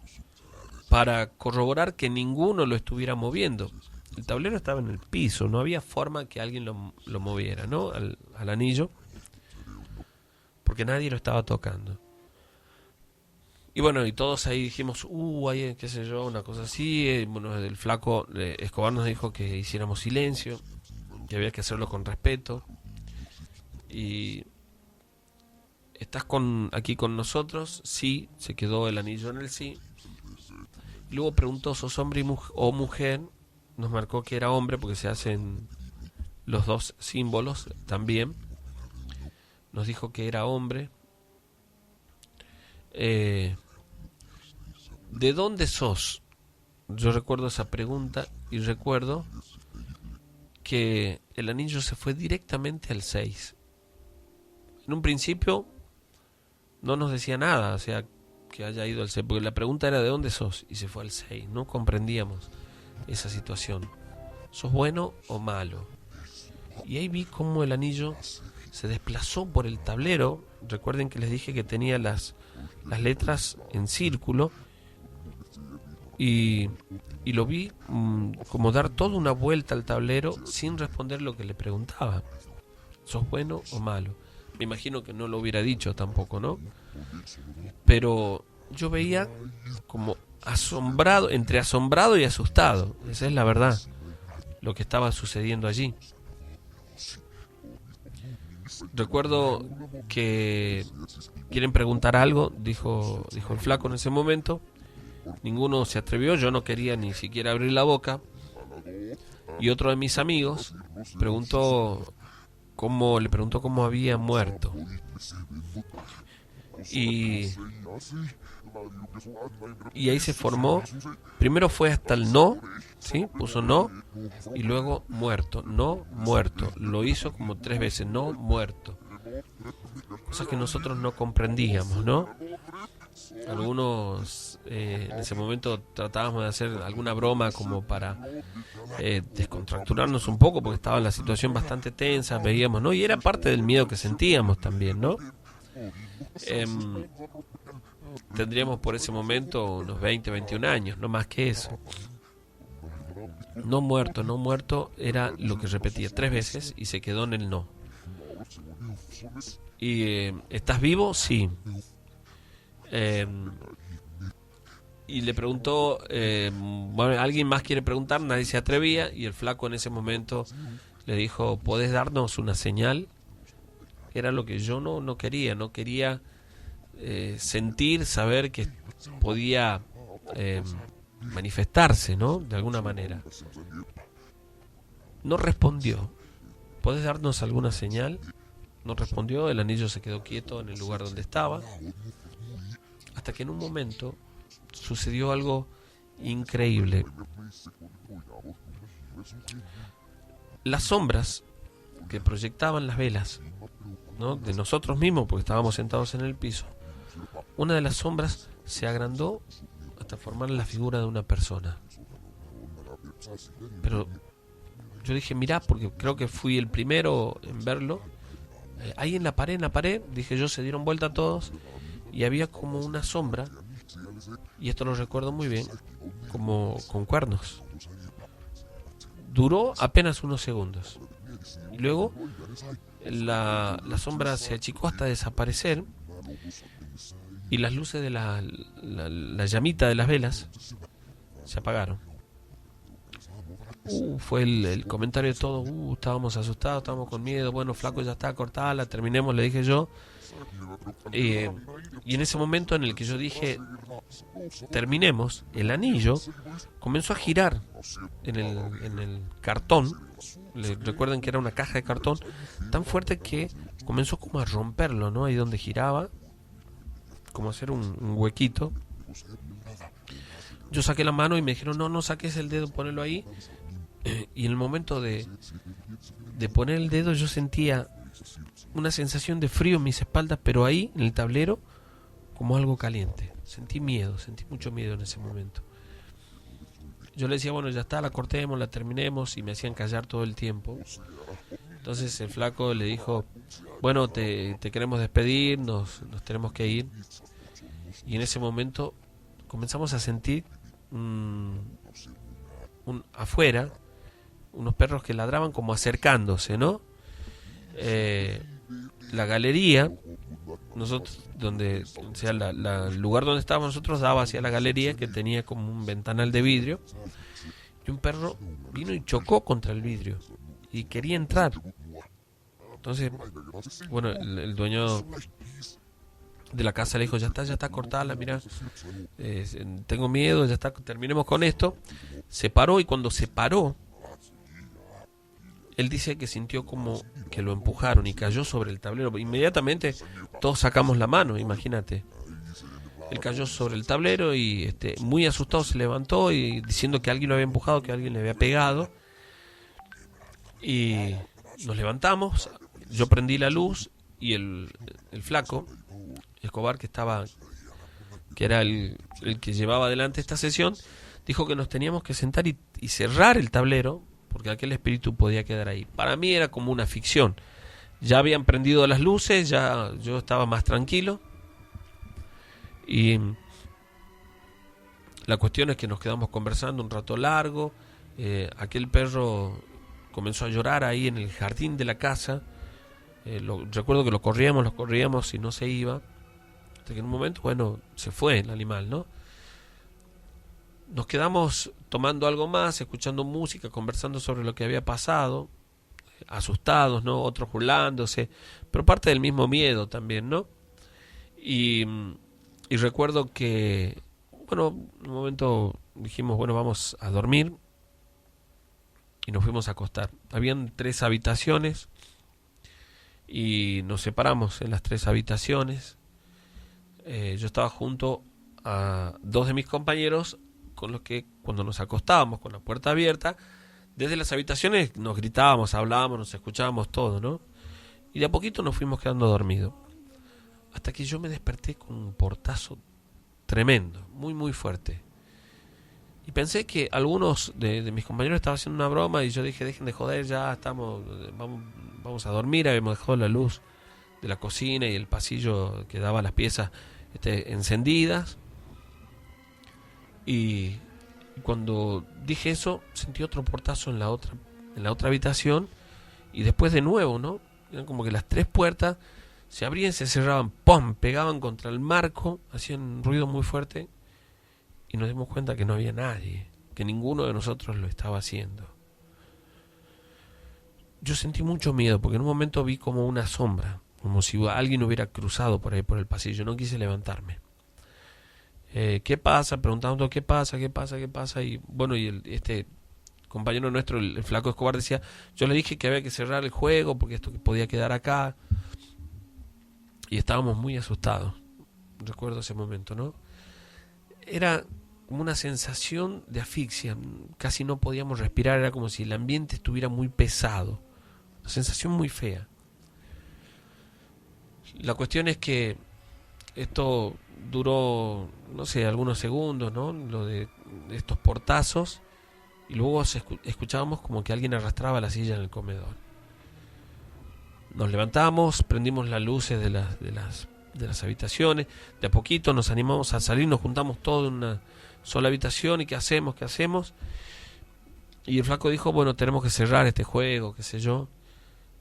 para corroborar que ninguno lo estuviera moviendo. El tablero estaba en el piso, no había forma que alguien lo moviera, ¿no? Al anillo, porque nadie lo estaba tocando. Y bueno, y todos ahí dijimos, ahí, qué sé yo, una cosa así. Bueno, el flaco Escobar nos dijo que hiciéramos silencio, que había que hacerlo con respeto. Y ¿estás aquí con nosotros? Sí, se quedó el anillo en el sí. Y luego preguntó, ¿sos hombre o mujer? Nos marcó que era hombre, porque se hacen los dos símbolos también. Nos dijo que era hombre. ¿De dónde sos? Yo recuerdo esa pregunta, y recuerdo que el anillo se fue directamente al 6. En un principio no nos decía nada, o sea, que haya ido al 6, porque la pregunta era ¿de dónde sos? Y se fue al 6. No comprendíamos esa situación. ¿Sos bueno o malo? Y ahí vi cómo el anillo se desplazó por el tablero. Recuerden que les dije que tenía las letras en círculo. Y lo vi como dar toda una vuelta al tablero sin responder lo que le preguntaba. ¿Sos bueno o malo? Me imagino que no lo hubiera dicho tampoco, ¿no? Pero yo veía como asombrado, entre asombrado y asustado. Esa es la verdad, lo que estaba sucediendo allí. Recuerdo que quieren preguntar algo, dijo el flaco en ese momento. Ninguno se atrevió, yo no quería ni siquiera abrir la boca. Y otro de mis amigos le preguntó cómo había muerto. Y ahí se formó. Primero fue hasta el no, ¿sí? Puso no, y luego muerto, no, muerto. Lo hizo como 3 veces, no, muerto. Cosas que nosotros no comprendíamos, ¿no? Algunos en ese momento tratábamos de hacer alguna broma como para descontracturarnos un poco, porque estaba la situación bastante tensa, veíamos, ¿no? Y era parte del miedo que sentíamos también, ¿no? Tendríamos por ese momento unos 20, 21 años, no más que eso. No muerto, no muerto era lo que repetía 3 veces y se quedó en el no. Y ¿estás vivo? Sí. Y le preguntó, bueno, ¿alguien más quiere preguntar? Nadie se atrevía y el flaco en ese momento le dijo, ¿podés darnos una señal? Era lo que yo no quería sentir, saber que podía manifestarse, ¿no? De alguna manera. No respondió. ¿Podés darnos alguna señal? No respondió, el anillo se quedó quieto en el lugar donde estaba. Hasta que en un momento sucedió algo increíble. Las sombras que proyectaban las velas, ¿no? De nosotros mismos, porque estábamos sentados en el piso, una de las sombras se agrandó hasta formar la figura de una persona. Pero yo dije, mirá, porque creo que fui el primero en verlo. Ahí en la pared, dije yo, se dieron vuelta todos y había como una sombra, y esto lo recuerdo muy bien, como con cuernos. Duró apenas unos segundos. Y luego la sombra se achicó hasta desaparecer y las luces de la llamita de las velas se apagaron. Fue el comentario de todo. Estábamos asustados, estábamos con miedo. Bueno, flaco, ya está, cortala, terminemos, le dije yo. Y en ese momento en el que yo dije terminemos, el anillo comenzó a girar en el cartón. Recuerden que era una caja de cartón tan fuerte que comenzó como a romperlo, ¿no? Ahí donde giraba, como hacer un huequito. Yo saqué la mano y me dijeron, no saques el dedo, ponelo ahí. Y en el momento de poner el dedo yo sentía una sensación de frío en mis espaldas, pero ahí en el tablero como algo caliente. Sentí mucho miedo en ese momento. Yo le decía, bueno, ya está, la cortemos, la terminemos, y me hacían callar todo el tiempo. Entonces el flaco le dijo, bueno, te queremos despedir, nos tenemos que ir. Y en ese momento comenzamos a sentir afuera unos perros que ladraban como acercándose, ¿no? La galería, nosotros, donde, o sea, el lugar donde estábamos nosotros daba hacia la galería, que tenía como un ventanal de vidrio, y un perro vino y chocó contra el vidrio y quería entrar. Entonces, bueno, el dueño de la casa le dijo, ya está, cortala, mira, tengo miedo, ya está, terminemos con esto. Se paró, y cuando se paró, él dice que sintió como que lo empujaron y cayó sobre el tablero. Inmediatamente todos sacamos la mano, imagínate. Él cayó sobre el tablero y muy asustado se levantó y diciendo que alguien lo había empujado, que alguien le había pegado. Y nos levantamos, yo prendí la luz y el flaco, Escobar, que era el que llevaba adelante esta sesión, dijo que nos teníamos que sentar y cerrar el tablero, porque aquel espíritu podía quedar ahí. Para mí era como una ficción. Ya habían prendido las luces, ya yo estaba más tranquilo. Y la cuestión es que nos quedamos conversando un rato largo. Aquel perro comenzó a llorar ahí en el jardín de la casa. Recuerdo que lo corríamos y no se iba. Hasta que en un momento, bueno, se fue el animal, ¿no? Nos quedamos tomando algo más, escuchando música, conversando sobre lo que había pasado, asustados, ¿no? Otros burlándose, pero parte del mismo miedo también, ¿no? Y recuerdo que, bueno, en un momento dijimos, bueno, vamos a dormir y nos fuimos a acostar. Habían 3 habitaciones y nos separamos en las 3 habitaciones. Yo estaba junto a 2 de mis compañeros con los que cuando nos acostábamos con la puerta abierta, desde las habitaciones nos gritábamos, hablábamos, nos escuchábamos todo, ¿no? Y de a poquito nos fuimos quedando dormidos. Hasta que yo me desperté con un portazo tremendo, muy muy fuerte. Y pensé que algunos de mis compañeros estaban haciendo una broma y yo dije, dejen de joder, ya vamos a dormir. Habíamos dejado la luz de la cocina y el pasillo que daba a las piezas encendidas. Y cuando dije eso, sentí otro portazo en la otra habitación. Y después de nuevo, ¿no? Eran como que las 3 puertas se abrían, se cerraban, ¡pum!, pegaban contra el marco, hacían un ruido muy fuerte. Y nos dimos cuenta que no había nadie, que ninguno de nosotros lo estaba haciendo. Yo sentí mucho miedo porque en un momento vi como una sombra, como si alguien hubiera cruzado por ahí por el pasillo. No quise levantarme. ¿Qué pasa? Preguntando qué pasa. Y bueno, este compañero nuestro, el flaco Escobar, decía, yo le dije que había que cerrar el juego porque esto podía quedar acá. Y estábamos muy asustados. Recuerdo ese momento, ¿no? Era como una sensación de asfixia. Casi no podíamos respirar. Era como si el ambiente estuviera muy pesado. Una sensación muy fea. La cuestión es que esto duró, no sé, algunos segundos, ¿no? Lo de estos portazos. Y luego escuchábamos como que alguien arrastraba la silla en el comedor. Nos levantamos, prendimos las luces de las habitaciones. De a poquito nos animamos a salir, nos juntamos todos en una sola habitación. ¿Y qué hacemos? Y el flaco dijo, bueno, tenemos que cerrar este juego, qué sé yo.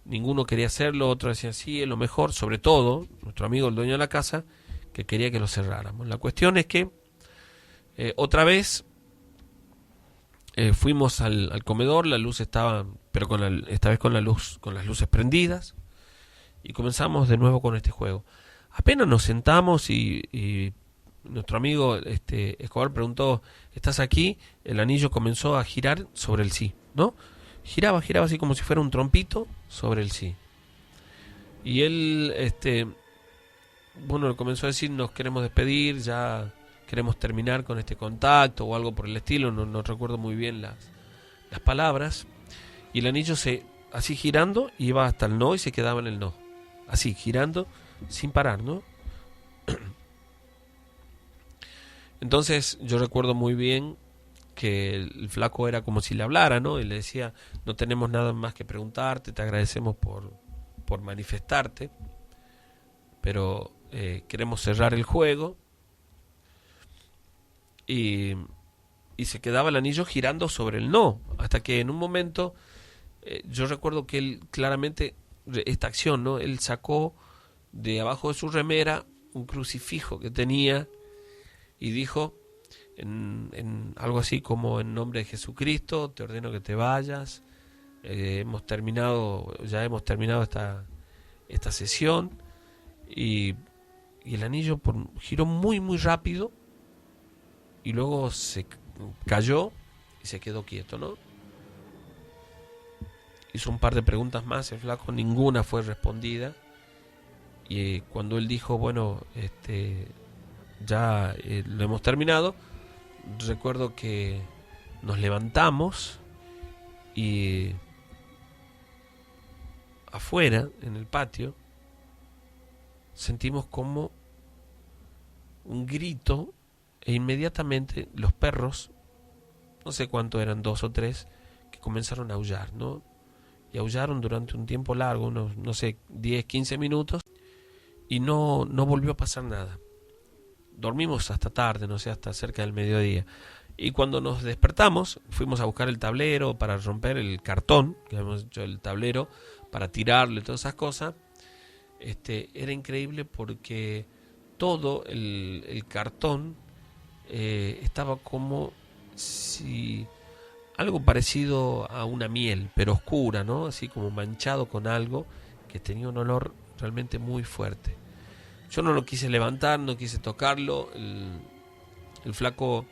Ninguno quería hacerlo, otros decían, sí, es lo mejor. Sobre todo, nuestro amigo, el dueño de la casa, que quería que lo cerráramos. La cuestión es que, otra vez, fuimos al comedor, la luz estaba, pero esta vez con las luces prendidas. Y comenzamos de nuevo con este juego. Apenas nos sentamos y nuestro amigo Escobar preguntó, ¿estás aquí? El anillo comenzó a girar sobre el sí, ¿no? Giraba así como si fuera un trompito sobre el sí. Y él, bueno, comenzó a decir, nos queremos despedir, ya queremos terminar con este contacto o algo por el estilo, no recuerdo muy bien las palabras. Y el anillo así girando, iba hasta el no y se quedaba en el no. Así, girando, sin parar, ¿no? Entonces, yo recuerdo muy bien que el flaco era como si le hablara, ¿no? Y le decía, no tenemos nada más que preguntarte, te agradecemos por manifestarte, pero queremos cerrar el juego. Y se quedaba el anillo girando sobre el no, hasta que en un momento, yo recuerdo que él claramente, esta acción, ¿no? Él sacó de abajo de su remera un crucifijo que tenía y dijo en algo así como, en nombre de Jesucristo te ordeno que te vayas, ya hemos terminado esta sesión. Y el anillo giró muy muy rápido y luego se cayó y se quedó quieto, ¿no? Hizo un par de preguntas más el flaco, ninguna fue respondida. Y cuando él dijo, bueno, ya lo hemos terminado, recuerdo que nos levantamos y afuera, en el patio, sentimos como un grito e inmediatamente los perros, no sé cuánto eran, 2 o 3, que comenzaron a aullar, ¿no? Y aullaron durante un tiempo largo, unos, no sé, 10, 15 minutos, y no volvió a pasar nada. Dormimos hasta tarde, no sé, hasta cerca del mediodía. Y cuando nos despertamos, fuimos a buscar el tablero para romper el cartón, que habíamos hecho el tablero, para tirarle todas esas cosas. Era increíble porque todo el cartón estaba como si algo parecido a una miel, pero oscura, ¿no? Así como manchado con algo que tenía un olor realmente muy fuerte. Yo no lo quise levantar, no quise tocarlo. El flaco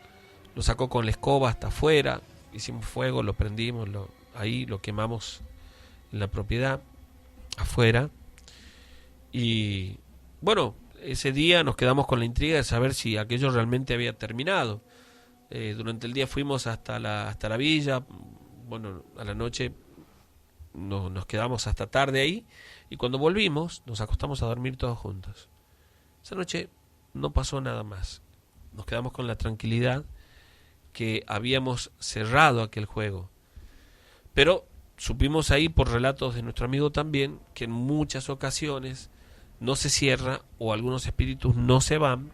lo sacó con la escoba hasta afuera, hicimos fuego, lo prendimos, ahí lo quemamos en la propiedad, afuera. Y bueno, ese día nos quedamos con la intriga de saber si aquello realmente había terminado. Durante el día fuimos hasta la villa, bueno, a la noche nos quedamos hasta tarde ahí, y cuando volvimos nos acostamos a dormir todos juntos. Esa noche no pasó nada más. Nos quedamos con la tranquilidad que habíamos cerrado aquel juego. Pero supimos ahí, por relatos de nuestro amigo también, que en muchas ocasiones no se cierra o algunos espíritus no se van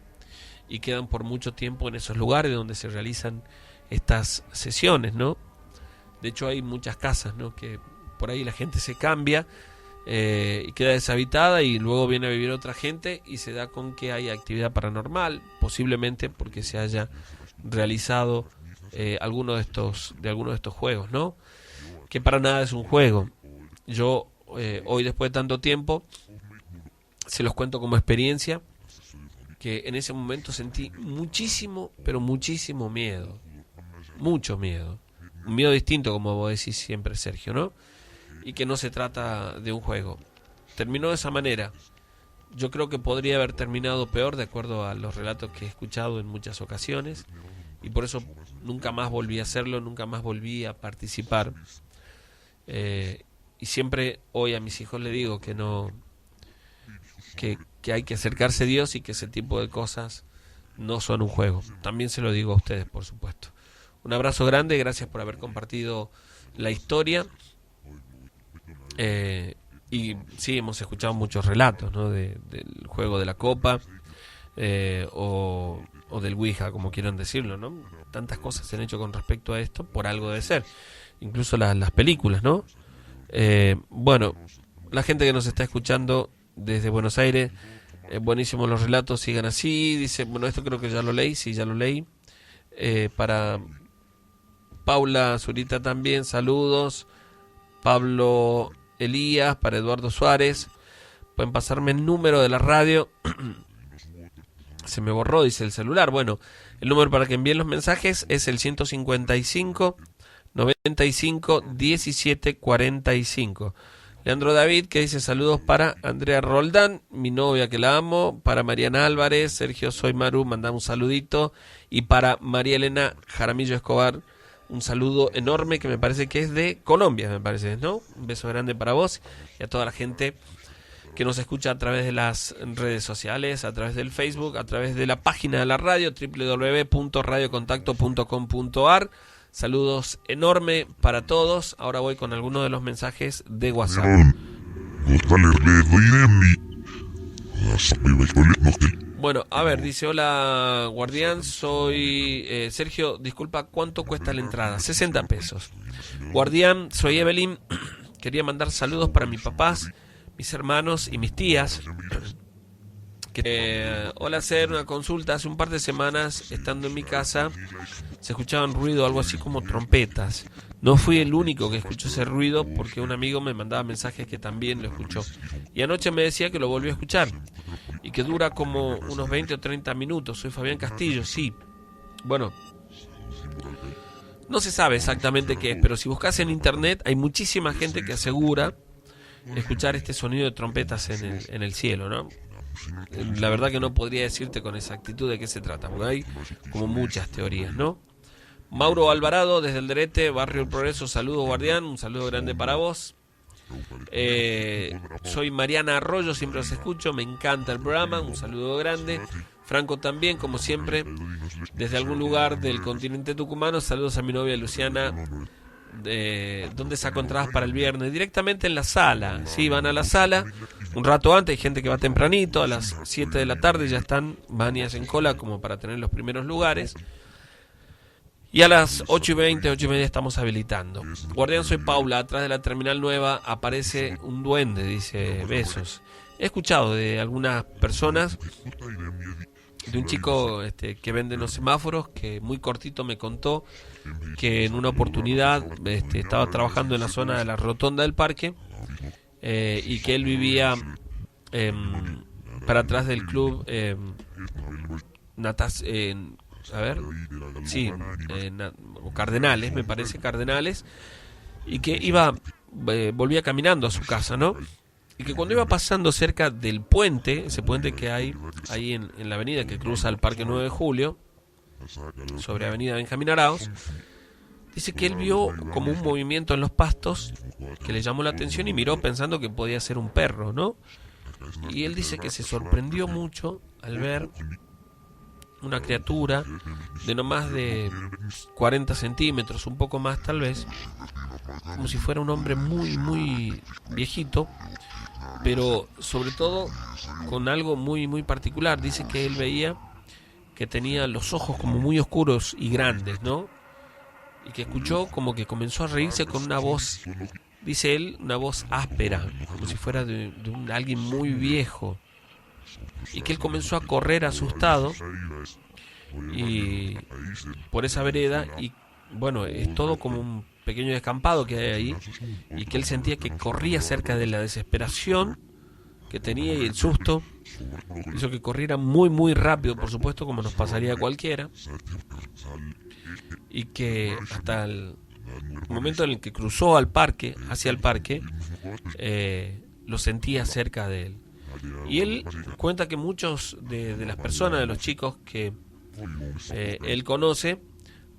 y quedan por mucho tiempo en esos lugares donde se realizan estas sesiones, ¿no? De hecho hay muchas casas, ¿no?, que por ahí la gente se cambia y queda deshabitada, y luego viene a vivir otra gente y se da con que hay actividad paranormal, posiblemente porque se haya realizado alguno de estos juegos, ¿no? Que para nada es un juego. Yo hoy, después de tanto tiempo, se los cuento como experiencia, que en ese momento sentí muchísimo, pero muchísimo miedo, mucho miedo, un miedo distinto, como vos decís siempre, Sergio, ¿no? Y que no se trata de un juego. Terminó de esa manera. Yo creo que podría haber terminado peor, de acuerdo a los relatos que he escuchado en muchas ocasiones, y por eso nunca más volví a hacerlo, nunca más volví a participar. Y siempre hoy a mis hijos les digo que no, que hay que acercarse a Dios y que ese tipo de cosas no son un juego. También se lo digo a ustedes, por supuesto. Un abrazo grande, gracias por haber compartido la historia. Y sí, hemos escuchado muchos relatos, ¿no?, del juego de la copa, o del Ouija, como quieran decirlo, ¿no? Tantas cosas se han hecho con respecto a esto, por algo de ser. Incluso las películas, ¿no? Bueno, la gente que nos está escuchando desde Buenos Aires, buenísimos los relatos, sigan así. Dice, bueno, esto creo que ya lo leí, sí, ya lo leí. Para Paula Zurita también, saludos. Pablo Elías, para Eduardo Suárez. Pueden pasarme el número de la radio. Se me borró, dice el celular. Bueno, el número para que envíen los mensajes es el 155 95 17 45. Leandro David, que dice saludos para Andrea Roldán, mi novia que la amo, para Mariana Álvarez, Sergio Soy Maru, mandamos un saludito, y para María Elena Jaramillo Escobar, un saludo enorme, que me parece que es de Colombia, me parece, ¿no? Un beso grande para vos y a toda la gente que nos escucha a través de las redes sociales, a través del Facebook, a través de la página de la radio, www.radiocontacto.com.ar. Saludos enorme para todos. Ahora voy con algunos de los mensajes de WhatsApp. Bueno, a ver, dice, hola Guardián, soy Sergio, disculpa, ¿cuánto cuesta la entrada? 60 pesos. Guardián, soy Evelyn, quería mandar saludos para mis papás, mis hermanos y mis tías. Hola, hacer una consulta. Hace un par de semanas, estando en mi casa, se escuchaban ruido, algo así como trompetas. No fui el único que escuchó ese ruido, porque un amigo me mandaba mensajes que también lo escuchó. Y anoche me decía que lo volvió a escuchar y que dura como unos 20 o 30 minutos. Soy Fabián Castillo, sí. Bueno, no se sabe exactamente qué es, pero si buscas en internet hay muchísima gente que asegura escuchar este sonido de trompetas en el cielo, ¿no? La verdad que no podría decirte con exactitud de qué se trata, porque hay como muchas teorías, ¿no? Mauro Alvarado, desde el Derete, Barrio El Progreso, saludo Guardián, un saludo grande para vos. Soy Mariana Arroyo, siempre los escucho, me encanta el programa, un saludo grande. Franco también, como siempre, desde algún lugar del continente tucumano. Saludos a mi novia Luciana. ¿Dónde sacó entradas para el viernes? Directamente en la sala. Sí, van a la sala un rato antes. Hay gente que va tempranito, a las 7 de la tarde ya están, van y hacen cola como para tener los primeros lugares. Y a las 8:20, 8:30 estamos habilitando. Guardián, soy Paula. Atrás de la terminal nueva aparece un duende, dice besos. He escuchado de algunas personas, de un chico que vende en los semáforos, que muy cortito me contó que en una oportunidad estaba trabajando en la zona de la rotonda del parque, y que él vivía para atrás del club Cardenales, me parece, Cardenales, y que volvía caminando a su casa, ¿no? Y que cuando iba pasando cerca del puente, ese puente que hay ahí en la avenida que cruza el Parque 9 de Julio, sobre Avenida Benjamín Arauz, dice que él vio como un movimiento en los pastos que le llamó la atención y miró pensando que podía ser un perro, ¿no? Y él dice que se sorprendió mucho al ver una criatura de no más de 40 centímetros, un poco más tal vez, como si fuera un hombre muy, muy viejito, pero sobre todo con algo muy, muy particular. Dice que él veía que tenía los ojos como muy oscuros y grandes, ¿no? Y que escuchó como que comenzó a reírse con una voz, dice él, una voz áspera, como si fuera de alguien muy viejo. Y que él comenzó a correr asustado y por esa vereda, y bueno, es todo como un pequeño descampado que hay ahí, y que él sentía que corría cerca de la desesperación que tenía y el susto hizo que corriera muy muy rápido, por supuesto, como nos pasaría a cualquiera, y que hasta el momento en el que cruzó hacia el parque, lo sentía cerca de él. Y él cuenta que muchos de las personas, de los chicos que él conoce,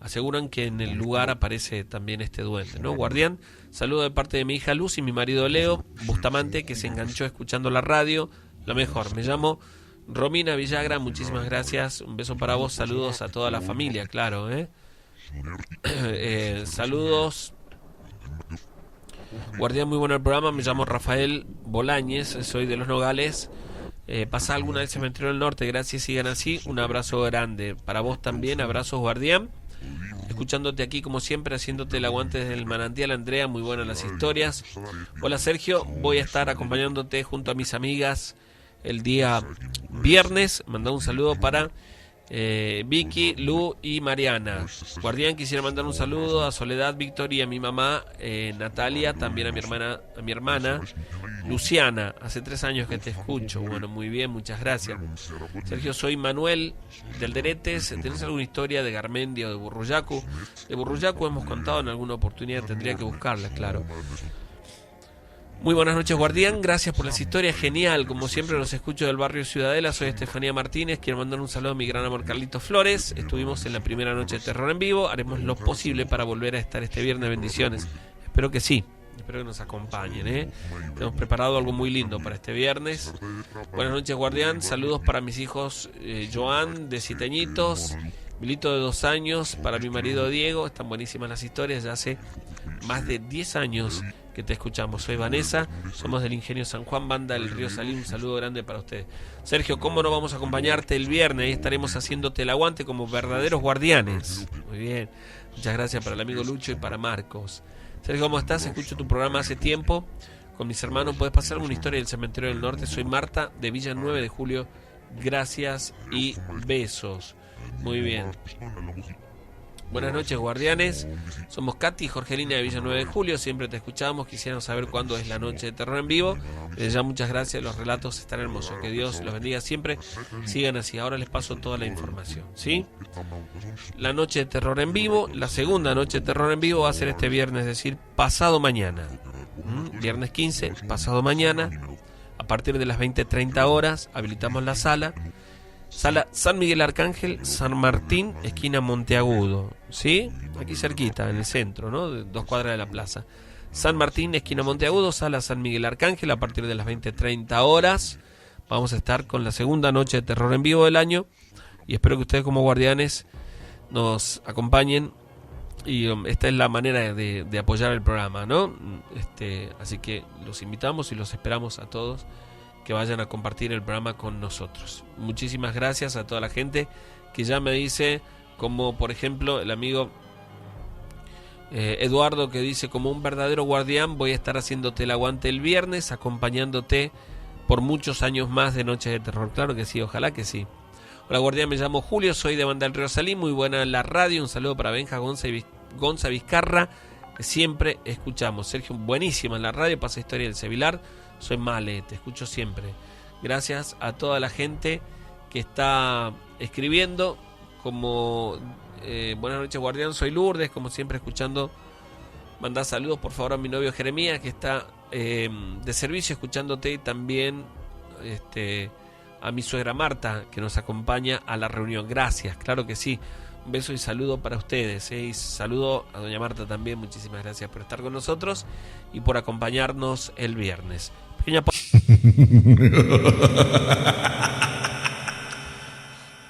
aseguran que en el lugar aparece también este duende, ¿no? Guardián, saludo de parte de mi hija Luz y mi marido Leo Bustamante, que se enganchó escuchando la radio. Lo mejor, me llamo Romina Villagra, muchísimas gracias, un beso para vos, saludos a toda la familia, claro, saludos. Guardián, muy bueno el programa, me llamo Rafael Bolañez, soy de Los Nogales. Pasá alguna vez al Cementerio del Norte, gracias, sigan así, un abrazo grande para vos también, abrazos Guardián, escuchándote aquí como siempre, haciéndote el aguante desde el manantial. Andrea, muy buenas las historias. Hola Sergio, voy a estar acompañándote junto a mis amigas el día viernes. Manda un saludo para Vicky, Lu y Mariana. Guardián, quisiera mandar un saludo a Soledad, Víctor y a mi mamá Natalia, también a mi hermana Luciana. Hace 3 años que te escucho. Bueno, muy bien, muchas gracias. Sergio, soy Manuel del Deretes. ¿Tenés alguna historia de Garmendia o de Burruyacu? De Burruyacu hemos contado en alguna oportunidad, tendría que buscarla, claro. Muy buenas noches, Guardián, gracias por las historias, genial, como siempre los escucho del barrio Ciudadela. Soy Estefanía Martínez, quiero mandar un saludo a mi gran amor Carlitos Flores. Estuvimos en la primera noche de Terror en Vivo, haremos lo posible para volver a estar este viernes, bendiciones. Espero que sí, espero que nos acompañen, Hemos preparado algo muy lindo para este viernes. Buenas noches, Guardián, saludos para mis hijos Joan, de 7 añitos, Milito, de 2 años, para mi marido Diego. Están buenísimas las historias, ya hace más de 10 años que te escuchamos. Soy Vanessa, somos del Ingenio San Juan, banda del Río Salín. Un saludo grande para ustedes. Sergio, ¿cómo no vamos a acompañarte el viernes? Ahí estaremos haciéndote el aguante como verdaderos guardianes. Muy bien, muchas gracias para el amigo Lucho y para Marcos. Sergio, ¿cómo estás? Escucho tu programa hace tiempo con mis hermanos. ¿Puedes pasar alguna historia del Cementerio del Norte? Soy Marta, de Villa 9 de Julio. Gracias y besos. Muy bien. Buenas noches, Guardianes. Somos Katy y Jorgelina de Villa 9 de Julio. Siempre te escuchamos. Quisiéramos saber cuándo es la noche de Terror en Vivo. Ya muchas gracias. Los relatos están hermosos. Que Dios los bendiga siempre. Sigan así. Ahora les paso toda la información, ¿sí? La noche de Terror en Vivo, la segunda noche de Terror en Vivo va a ser este viernes, es decir, pasado mañana. Viernes 15, pasado mañana. A partir de las 20:30 horas habilitamos la sala. Sala San Miguel Arcángel, San Martín, esquina Monteagudo, ¿sí? Aquí cerquita, en el centro, ¿no? De 2 cuadras de la plaza. San Martín, esquina Monteagudo, sala San Miguel Arcángel, a partir de las 20:30 horas. Vamos a estar con la segunda noche de terror en vivo del año y espero que ustedes como guardianes nos acompañen. Y esta es la manera de apoyar el programa, ¿no? Así que los invitamos y los esperamos a todos que vayan a compartir el programa con nosotros. Muchísimas gracias a toda la gente que ya me dice, como por ejemplo el amigo Eduardo, que dice: como un verdadero guardián voy a estar haciéndote el aguante el viernes, acompañándote por muchos años más de Noches de Terror. Claro que sí, ojalá que sí. Hola guardián, me llamo Julio, soy de Banda del Río Salí, muy buena la radio, un saludo para Benja, Gonza Vizcarra, que siempre escuchamos. Sergio, buenísima en la radio, pasa historia del Sevilar, soy Male, te escucho siempre. Gracias a toda la gente que está escribiendo, como buenas noches guardián, soy Lourdes, como siempre escuchando. Mandá saludos por favor a mi novio Jeremías, que está de servicio escuchándote, y también a mi suegra Marta, que nos acompaña a la reunión. Gracias, claro que sí. Un beso y saludo para ustedes, y saludo a doña Marta también. Muchísimas gracias por estar con nosotros y por acompañarnos el viernes.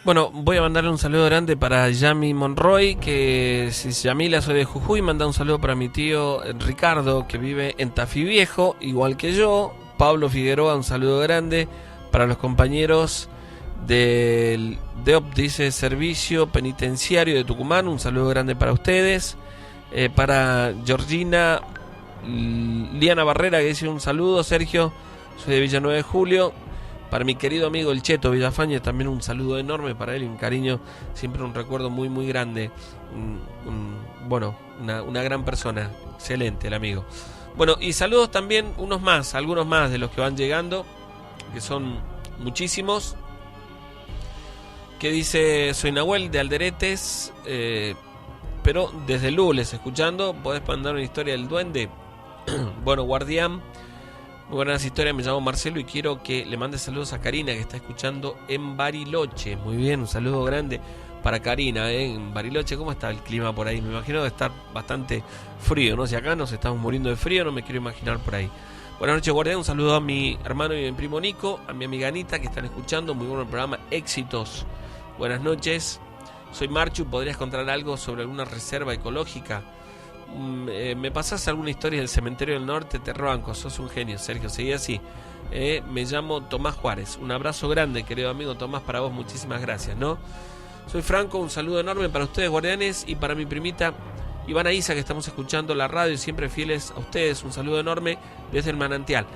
Bueno, voy a mandarle un saludo grande para Yami Monroy, que si Yamila, soy de Jujuy. Manda un saludo para mi tío Ricardo, que vive en Tafí Viejo, igual que yo. Pablo Figueroa, un saludo grande para los compañeros del DEOP, dice Servicio Penitenciario de Tucumán, un saludo grande para ustedes. Para Georgina Liana Barrera, que dice un saludo. Sergio, soy de Villanueva de Julio. Para mi querido amigo el Cheto Villafañe, también un saludo enorme para él y un cariño, siempre un recuerdo muy muy grande. Bueno, una gran persona, excelente el amigo. Bueno, y saludos también algunos más de los que van llegando, que son muchísimos. Que dice: soy Nahuel de Alderetes, pero desde Lules escuchando. ¿Podés mandar una historia del duende? Bueno, guardián, muy buenas historias. Me llamo Marcelo y quiero que le mande saludos a Karina, que está escuchando en Bariloche. Muy bien, un saludo grande para Karina, en Bariloche. ¿Cómo está el clima por ahí? Me imagino de estar bastante frío, ¿no? Si acá nos estamos muriendo de frío, no me quiero imaginar por ahí. Buenas noches guardián, un saludo a mi hermano y mi primo Nico, a mi amiga Anita, que están escuchando. Muy bueno el programa, éxitos. Buenas noches, soy Marchu. ¿Podrías contar algo sobre alguna reserva ecológica? ¿Me pasás alguna historia del cementerio del norte? Te banco, sos un genio, Sergio, seguí así. Me llamo Tomás Juárez. Un abrazo grande, querido amigo Tomás, para vos, muchísimas gracias, ¿no? Soy Franco, un saludo enorme para ustedes guardianes, y para mi primita Ivana Isa, que estamos escuchando la radio, siempre fieles a ustedes. Un saludo enorme desde el Manantial.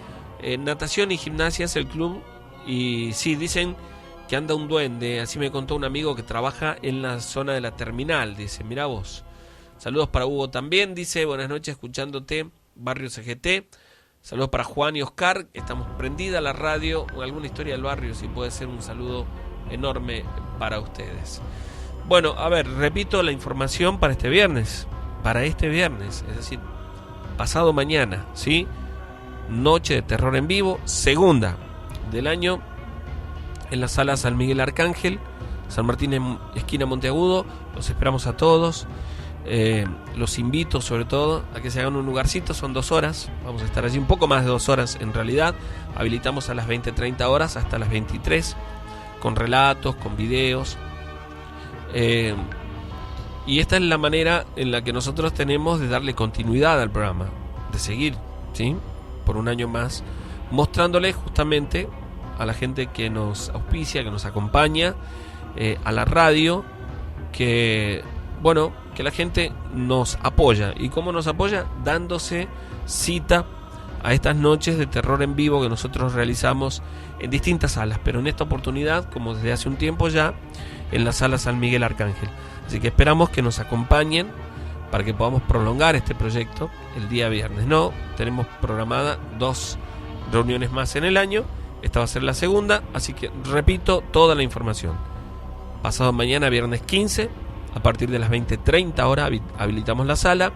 Natación y gimnasia es el club, y sí, dicen que anda un duende, así me contó un amigo que trabaja en la zona de la terminal, dice, mirá vos. Saludos para Hugo también, dice, buenas noches escuchándote, Barrio CGT. Saludos para Juan y Oscar, estamos prendida la radio, alguna historia del barrio, si puede ser, un saludo enorme para ustedes. Bueno, a ver, repito la información para este viernes, es decir, pasado mañana, ¿sí? Noche de terror en vivo, segunda del año, en la sala San Miguel Arcángel, San Martín en esquina Monteagudo. Los esperamos a todos. Los invito sobre todo a que se hagan un lugarcito. Son 2 horas, vamos a estar allí un poco más de 2 horas en realidad. Habilitamos a las 20:30 horas hasta las 23, con relatos, con videos, y esta es la manera en la que nosotros tenemos de darle continuidad al programa, de seguir, ¿sí?, por un año más, mostrándole justamente a la gente que nos auspicia, que nos acompaña, a la radio, que bueno, que la gente nos apoya. ¿Y cómo nos apoya? Dándose cita a estas noches de terror en vivo que nosotros realizamos en distintas salas, pero en esta oportunidad, como desde hace un tiempo ya, en la sala San Miguel Arcángel. Así que esperamos que nos acompañen para que podamos prolongar este proyecto el día viernes. No, tenemos programada 2 reuniones más en el año. Esta va a ser la segunda, así que repito toda la información. Pasado mañana, viernes 15, a partir de las 20:30 horas, habilitamos la sala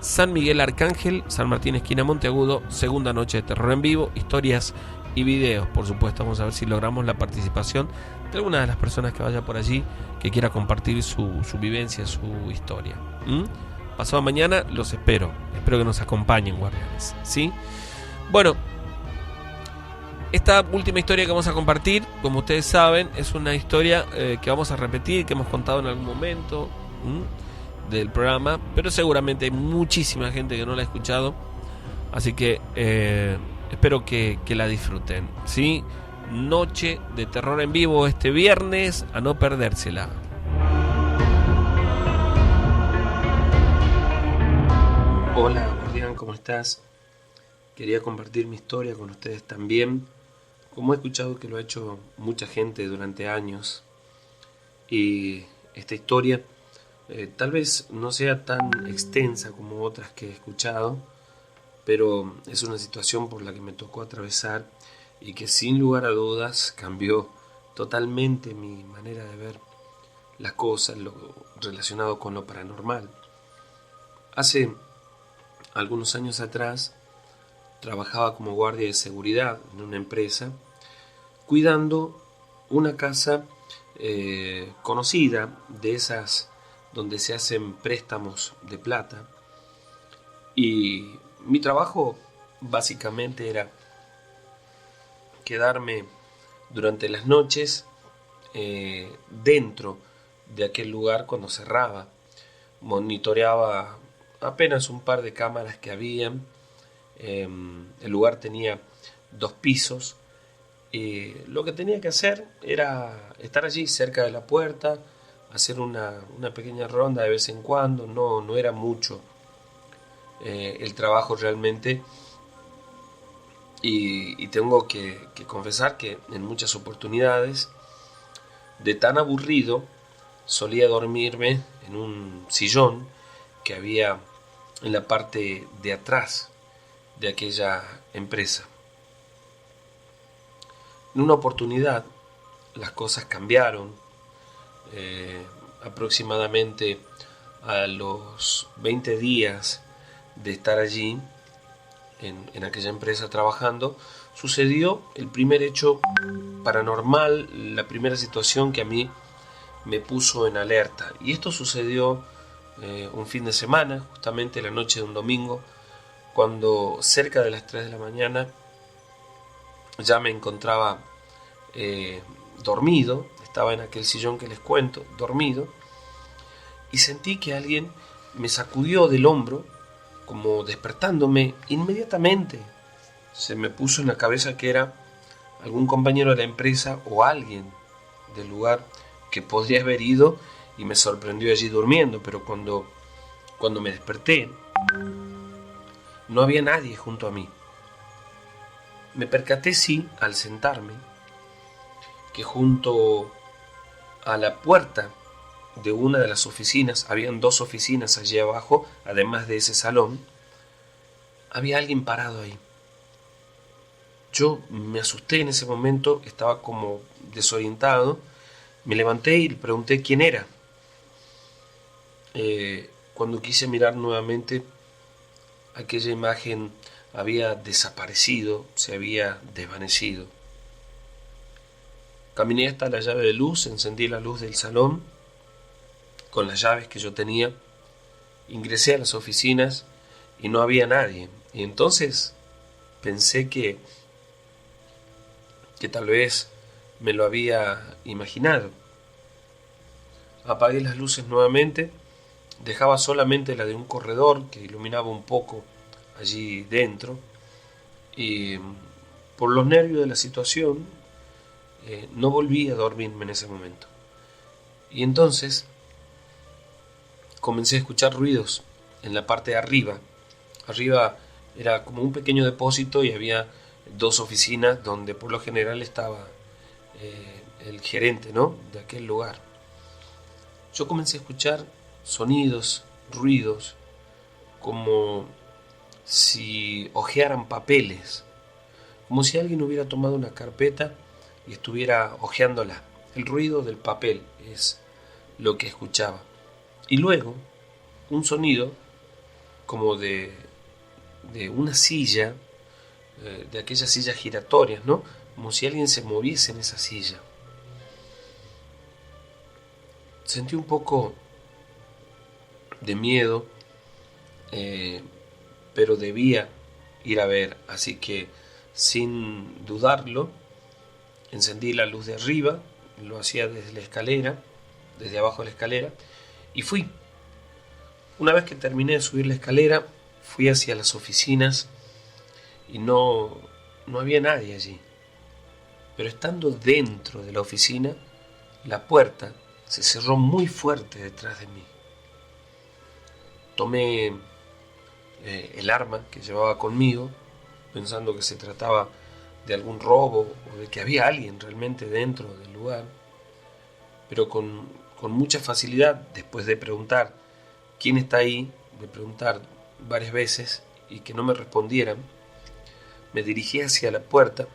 San Miguel Arcángel, San Martín esquina Monteagudo, segunda noche de terror en vivo, historias y videos, por supuesto. Vamos a ver si logramos la participación de alguna de las personas que vaya por allí, que quiera compartir su vivencia, su historia. pasado mañana los espero. Espero que nos acompañen, guardianes, ¿sí? Bueno, esta última historia que vamos a compartir, como ustedes saben, es una historia que vamos a repetir, que hemos contado en algún momento del programa, pero seguramente hay muchísima gente que no la ha escuchado, así que espero que la disfruten, ¿sí? Noche de terror en vivo este viernes, a no perdérsela. Hola, guardián, ¿cómo estás? Quería compartir mi historia con ustedes también. Como he escuchado que lo ha hecho mucha gente durante años, y esta historia tal vez no sea tan extensa como otras que he escuchado, pero es una situación por la que me tocó atravesar y que sin lugar a dudas cambió totalmente mi manera de ver las cosas, lo relacionado con lo paranormal. Hace algunos años atrás trabajaba como guardia de seguridad en una empresa, cuidando una casa conocida, de esas donde se hacen préstamos de plata, y mi trabajo básicamente era quedarme durante las noches dentro de aquel lugar cuando cerraba. Monitoreaba apenas un par de cámaras que habían. El lugar tenía 2 pisos. Lo que tenía que hacer era estar allí cerca de la puerta, hacer una pequeña ronda de vez en cuando. No era mucho el trabajo realmente, y tengo que confesar que en muchas oportunidades, de tan aburrido, solía dormirme en un sillón que había en la parte de atrás de aquella empresa. En una oportunidad las cosas cambiaron. Aproximadamente a los 20 días de estar allí en aquella empresa trabajando, sucedió el primer hecho paranormal, la primera situación que a mí me puso en alerta. Y esto sucedió un fin de semana, justamente la noche de un domingo, cuando cerca de las 3 de la mañana ya me encontraba dormido. Estaba en aquel sillón que les cuento, dormido, y sentí que alguien me sacudió del hombro, como despertándome inmediatamente. Se me puso en la cabeza que era algún compañero de la empresa o alguien del lugar que podría haber ido y me sorprendió allí durmiendo, pero cuando me desperté no había nadie junto a mí. Me percaté, sí, al sentarme, que junto a la puerta de una de las oficinas, habían 2 oficinas allí abajo, además de ese salón, había alguien parado ahí. Yo me asusté en ese momento, estaba como desorientado, me levanté y le pregunté quién era. Cuando quise mirar nuevamente, aquella imagen había desaparecido, se había desvanecido. Caminé hasta la llave de luz, encendí la luz del salón con las llaves que yo tenía, ingresé a las oficinas y no había nadie. Y entonces pensé que tal vez me lo había imaginado. Apagué las luces nuevamente, dejaba solamente la de un corredor que iluminaba un poco allí dentro, y por los nervios de la situación no volví a dormirme en ese momento. Y entonces comencé a escuchar ruidos en la parte de arriba. Arriba era como un pequeño depósito y había 2 oficinas donde por lo general estaba el gerente, ¿no?, de aquel lugar. Yo comencé a escuchar sonidos, ruidos, como si hojearan papeles, como si alguien hubiera tomado una carpeta y estuviera hojeándola. El ruido del papel es lo que escuchaba. Y luego un sonido como de una silla, de aquellas sillas giratorias, ¿no?, como si alguien se moviese en esa silla. Sentí un poco de miedo eh, pero debía ir a ver, así que sin dudarlo, encendí la luz de arriba, lo hacía desde la escalera, desde abajo de la escalera, y fui. Una vez que terminé de subir la escalera, fui hacia las oficinas y no había nadie allí. Pero estando dentro de la oficina, la puerta se cerró muy fuerte detrás de mí. Tomé el arma que llevaba conmigo, pensando que se trataba de algún robo o de que había alguien realmente dentro del lugar, pero con mucha facilidad, después de preguntar quién está ahí, de preguntar varias veces y que no me respondieran, me dirigí hacia la puerta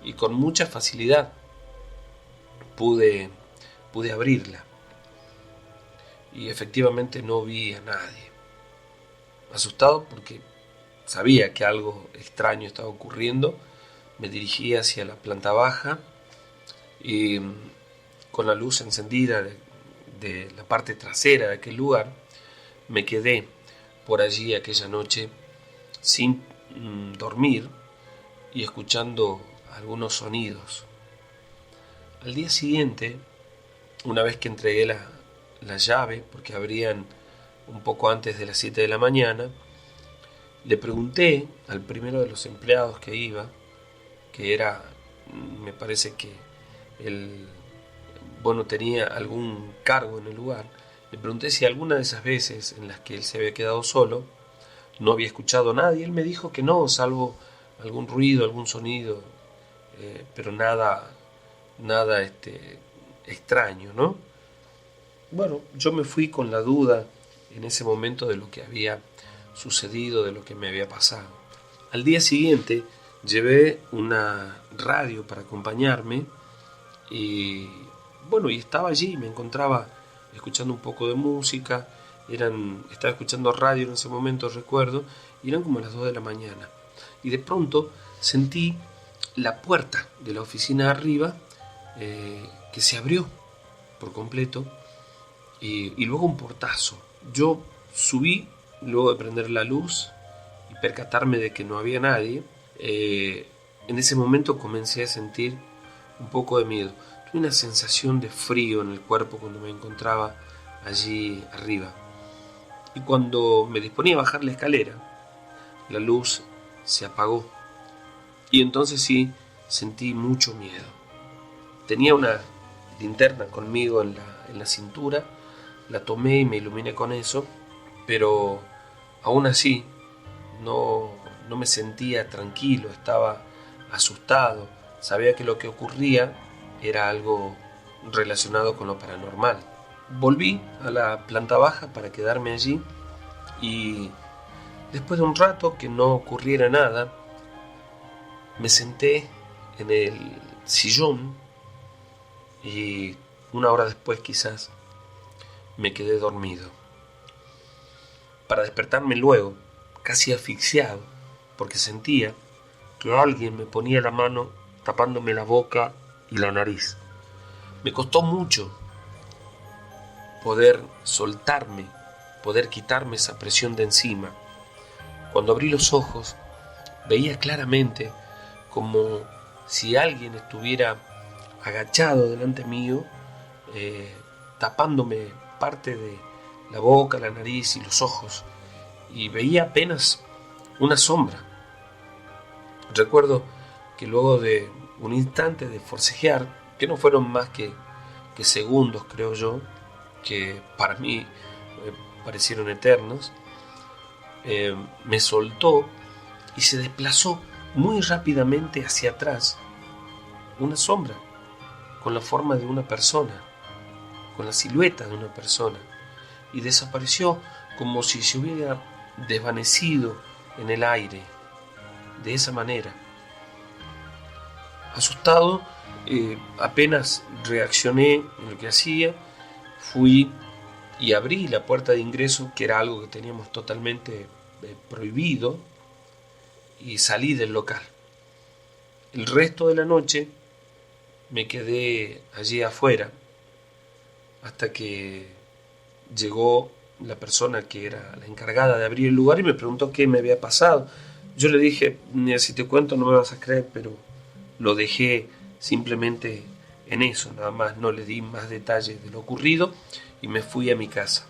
y con mucha facilidad pude abrirla. Y efectivamente no vi a nadie. Asustado porque sabía que algo extraño estaba ocurriendo, me dirigí hacia la planta baja y con la luz encendida de la parte trasera de aquel lugar, me quedé por allí aquella noche sin dormir y escuchando algunos sonidos. Al día siguiente, una vez que entregué la llave, porque abrían un poco antes de las 7 de la mañana, le pregunté al primero de los empleados que iba, que era, me parece que tenía algún cargo en el lugar, le pregunté si alguna de esas veces en las que él se había quedado solo, no había escuchado a nadie. Él me dijo que no, salvo algún ruido, algún sonido, pero nada extraño, ¿no? Bueno, yo me fui con la duda en ese momento de lo que había sucedido, de lo que me había pasado. Al día siguiente llevé una radio para acompañarme y estaba allí, me encontraba escuchando un poco de música, estaba escuchando radio en ese momento, recuerdo, y eran como las 2 de la mañana. Y de pronto sentí la puerta de la oficina de arriba que se abrió por completo y luego un portazo. Yo subí luego de prender la luz y percatarme de que no había nadie. En ese momento comencé a sentir un poco de miedo. Tuve una sensación de frío en el cuerpo cuando me encontraba allí arriba. Y cuando me disponía a bajar la escalera, la luz se apagó. Y entonces sí sentí mucho miedo. Tenía una linterna conmigo en la cintura, la tomé y me iluminé con eso, pero aún así no me sentía tranquilo, estaba asustado, sabía que lo que ocurría era algo relacionado con lo paranormal. Volví a la planta baja para quedarme allí y después de un rato que no ocurriera nada, me senté en el sillón y una hora después quizás me quedé dormido. Para despertarme luego, casi asfixiado, porque sentía que alguien me ponía la mano tapándome la boca y la nariz. Me costó mucho poder soltarme, poder quitarme esa presión de encima. Cuando abrí los ojos, veía claramente como si alguien estuviera agachado delante mío, tapándome parte de la boca, la nariz y los ojos, y veía apenas una sombra. Recuerdo que luego de un instante de forcejear, que no fueron más que segundos, creo yo, que para mí parecieron eternos, me soltó y se desplazó muy rápidamente hacia atrás una sombra con la forma de una persona, con la silueta de una persona, y desapareció como si se hubiera desvanecido en el aire, de esa manera. Asustado, apenas reaccioné en lo que hacía, fui y abrí la puerta de ingreso, que era algo que teníamos totalmente prohibido, y salí del local. El resto de la noche me quedé allí afuera hasta que llegó la persona que era la encargada de abrir el lugar y me preguntó qué me había pasado. Yo le dije, mira, si te cuento no me vas a creer, pero lo dejé simplemente en eso, nada más, no le di más detalles de lo ocurrido y me fui a mi casa.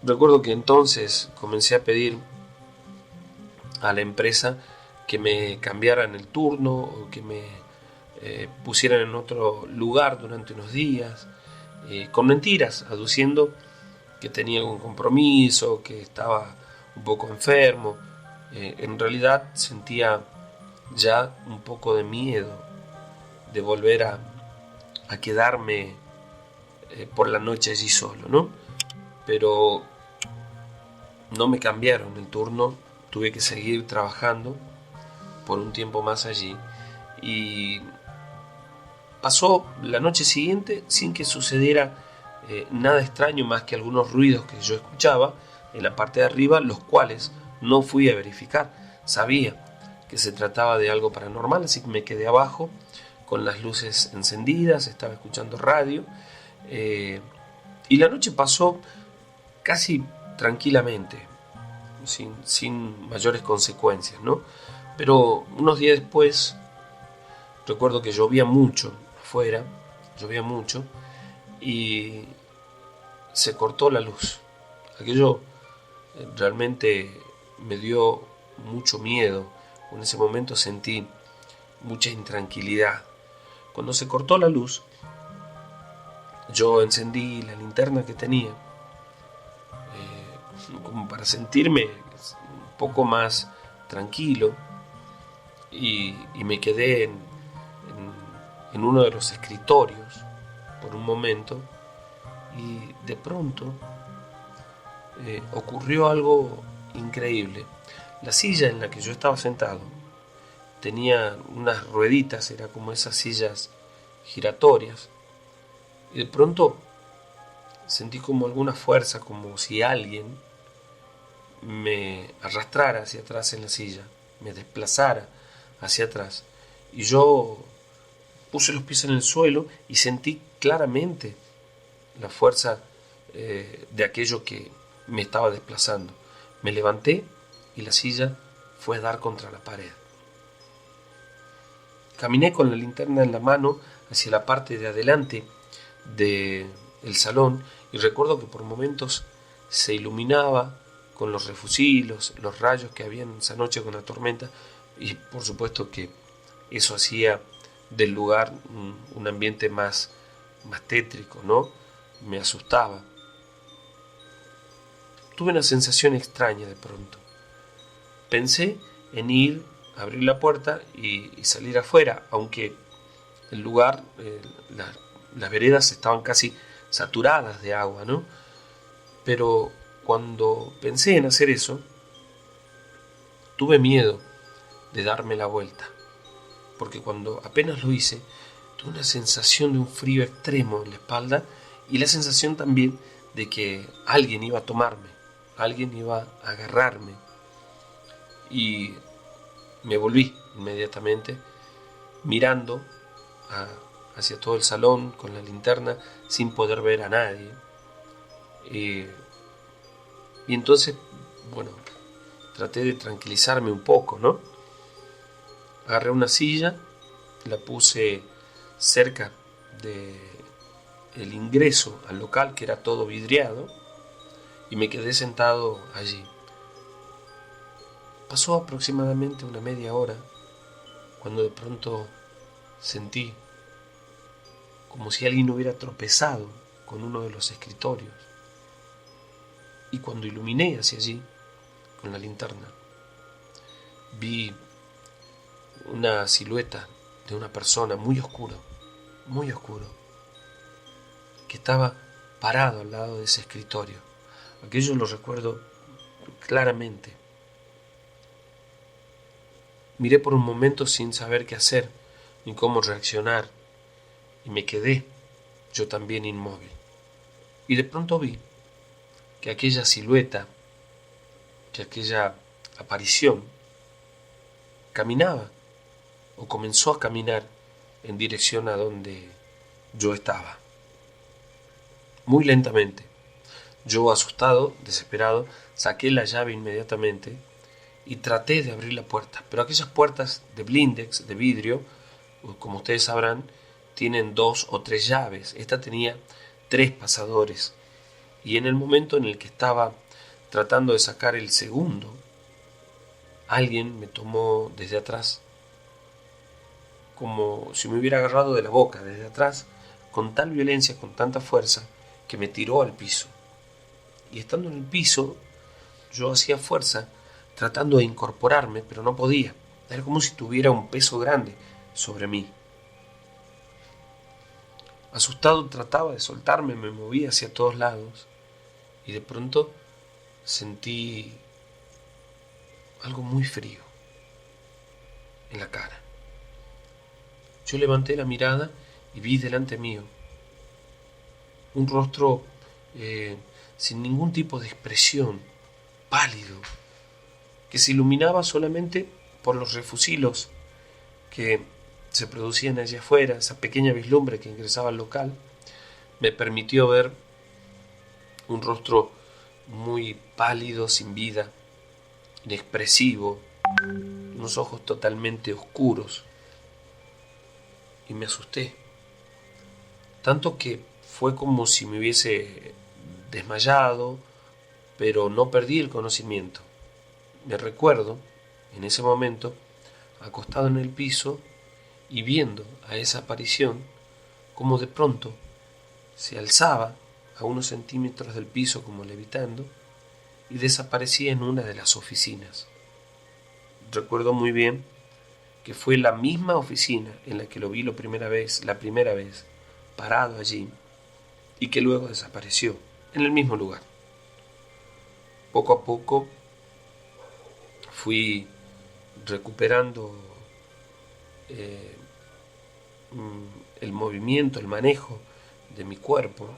Recuerdo que entonces comencé a pedir a la empresa que me cambiaran el turno o que me pusieran en otro lugar durante unos días, con mentiras, aduciendo que tenía algún compromiso, que estaba un poco enfermo. En realidad sentía ya un poco de miedo de volver a quedarme por la noche allí solo, ¿no? Pero no me cambiaron el turno, tuve que seguir trabajando por un tiempo más allí y pasó la noche siguiente sin que sucediera nada extraño más que algunos ruidos que yo escuchaba en la parte de arriba, los cuales no fui a verificar. Sabía que se trataba de algo paranormal, así que me quedé abajo con las luces encendidas, estaba escuchando radio y la noche pasó casi tranquilamente, sin mayores consecuencias, ¿no? Pero unos días después recuerdo que llovía mucho afuera, llovía mucho y se cortó la luz. Aquello realmente me dio mucho miedo. En ese momento sentí mucha intranquilidad. Cuando se cortó la luz, yo encendí la linterna que tenía como para sentirme un poco más tranquilo y me quedé en uno de los escritorios por un momento y de pronto ocurrió algo increíble. La silla en la que yo estaba sentado tenía unas rueditas, era como esas sillas giratorias, y de pronto sentí como alguna fuerza, como si alguien me arrastrara hacia atrás en la silla, me desplazara hacia atrás, y yo puse los pies en el suelo y sentí claramente la fuerza de aquello que me estaba desplazando. Me levanté y la silla fue a dar contra la pared. Caminé con la linterna en la mano hacia la parte de adelante del salón y recuerdo que por momentos se iluminaba con los refusilos, los rayos que habían esa noche con la tormenta y por supuesto que eso hacía del lugar un ambiente más tétrico, ¿no? Me asustaba. Tuve una sensación extraña de pronto. Pensé en ir, abrir la puerta y salir afuera, aunque el lugar, las veredas estaban casi saturadas de agua, ¿no? Pero cuando pensé en hacer eso, tuve miedo de darme la vuelta, porque cuando apenas lo hice, tuve una sensación de un frío extremo en la espalda y la sensación también de que alguien iba a tomarme, alguien iba a agarrarme. Y me volví inmediatamente mirando hacia todo el salón con la linterna sin poder ver a nadie. Y entonces, bueno, traté de tranquilizarme un poco, ¿no? Agarré una silla, la puse cerca del ingreso al local, que era todo vidriado, y me quedé sentado allí. Pasó aproximadamente una media hora cuando de pronto sentí como si alguien hubiera tropezado con uno de los escritorios. Y cuando iluminé hacia allí con la linterna, vi una silueta de una persona muy oscuro, que estaba parado al lado de ese escritorio. Aquello lo recuerdo claramente. Miré por un momento sin saber qué hacer ni cómo reaccionar y me quedé yo también inmóvil. Y de pronto vi que aquella silueta, que aquella aparición caminaba o comenzó a caminar en dirección a donde yo estaba. Muy lentamente. Yo, asustado, desesperado, saqué la llave inmediatamente y traté de abrir la puerta. Pero aquellas puertas de blindex, de vidrio, como ustedes sabrán, tienen 2 o 3 llaves. Esta tenía 3 pasadores. Y en el momento en el que estaba tratando de sacar el segundo, alguien me tomó desde atrás, como si me hubiera agarrado de la boca desde atrás, con tal violencia, con tanta fuerza, que me tiró al piso. Y estando en el piso, yo hacía fuerza, tratando de incorporarme, pero no podía. Era como si tuviera un peso grande sobre mí. Asustado trataba de soltarme, me movía hacia todos lados, y de pronto sentí algo muy frío en la cara. Yo levanté la mirada y vi delante mío un rostro sin ningún tipo de expresión, pálido, que se iluminaba solamente por los refusilos que se producían allá afuera. Esa pequeña vislumbre que ingresaba al local me permitió ver un rostro muy pálido, sin vida, inexpresivo, unos ojos totalmente oscuros, y me asusté, tanto que fue como si me hubiese desmayado, pero no perdí el conocimiento. Me recuerdo, en ese momento, acostado en el piso y viendo a esa aparición, como de pronto se alzaba a unos centímetros del piso como levitando y desaparecía en una de las oficinas. Recuerdo muy bien que fue la misma oficina en la que lo vi la primera vez, parado allí, y que luego desapareció en el mismo lugar. Poco a poco fui recuperando el movimiento, el manejo de mi cuerpo,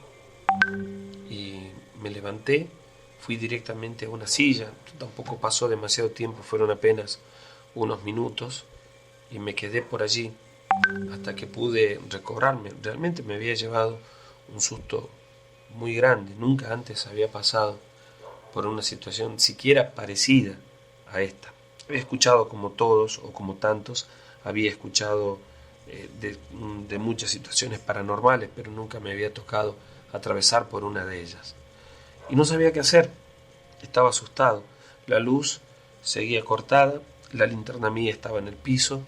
y me levanté, fui directamente a una silla. Tampoco pasó demasiado tiempo, fueron apenas unos minutos, y me quedé por allí hasta que pude recobrarme. Realmente me había llevado un susto muy grande. Nunca antes había pasado por una situación siquiera parecida a esta. Había escuchado, como todos o como tantos, había escuchado de muchas situaciones paranormales, pero nunca me había tocado atravesar por una de ellas. Y no sabía qué hacer. Estaba asustado. La luz seguía cortada, la linterna mía estaba en el piso.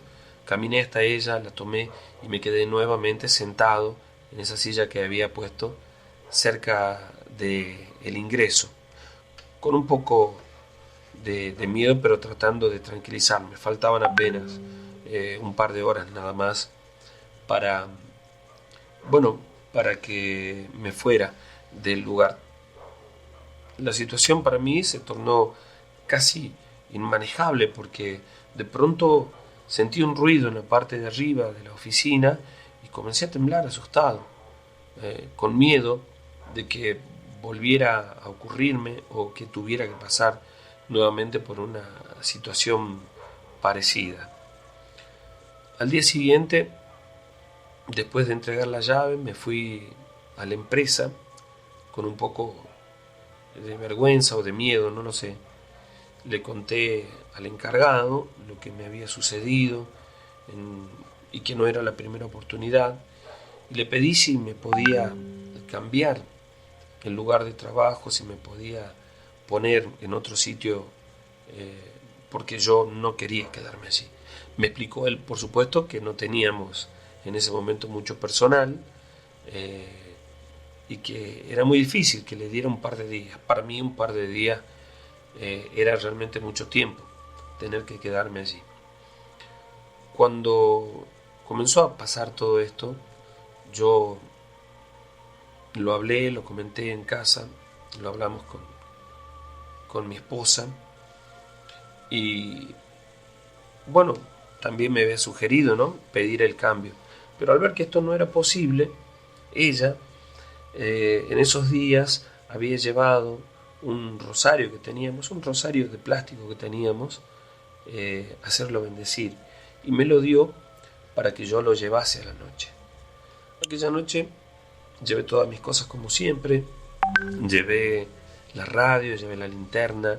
Caminé hasta ella, la tomé y me quedé nuevamente sentado en esa silla que había puesto cerca del ingreso, con un poco de miedo, pero tratando de tranquilizarme. Faltaban apenas un par de horas nada más para que me fuera del lugar. La situación para mí se tornó casi inmanejable, porque de pronto sentí un ruido en la parte de arriba de la oficina y comencé a temblar asustado, con miedo de que volviera a ocurrirme o que tuviera que pasar nuevamente por una situación parecida. Al día siguiente, después de entregar la llave, me fui a la empresa con un poco de vergüenza o de miedo, no lo sé. Le conté al encargado lo que me había sucedido y que no era la primera oportunidad. Y le pedí si me podía cambiar el lugar de trabajo, si me podía poner en otro sitio, porque yo no quería quedarme allí. Me explicó él, por supuesto, que no teníamos en ese momento mucho personal, y que era muy difícil que le diera un par de días. Para mí un par de días era realmente mucho tiempo tener que quedarme allí. Cuando comenzó a pasar todo esto, yo lo hablé, lo comenté en casa, lo hablamos con mi esposa, y bueno, también me había sugerido, ¿no?, pedir el cambio. Pero al ver que esto no era posible, ella en esos días había llevado un rosario que teníamos, un rosario de plástico que teníamos, hacerlo bendecir, y me lo dio para que yo lo llevase a la noche. Aquella noche llevé todas mis cosas como siempre, Llevé la radio, llevé la linterna,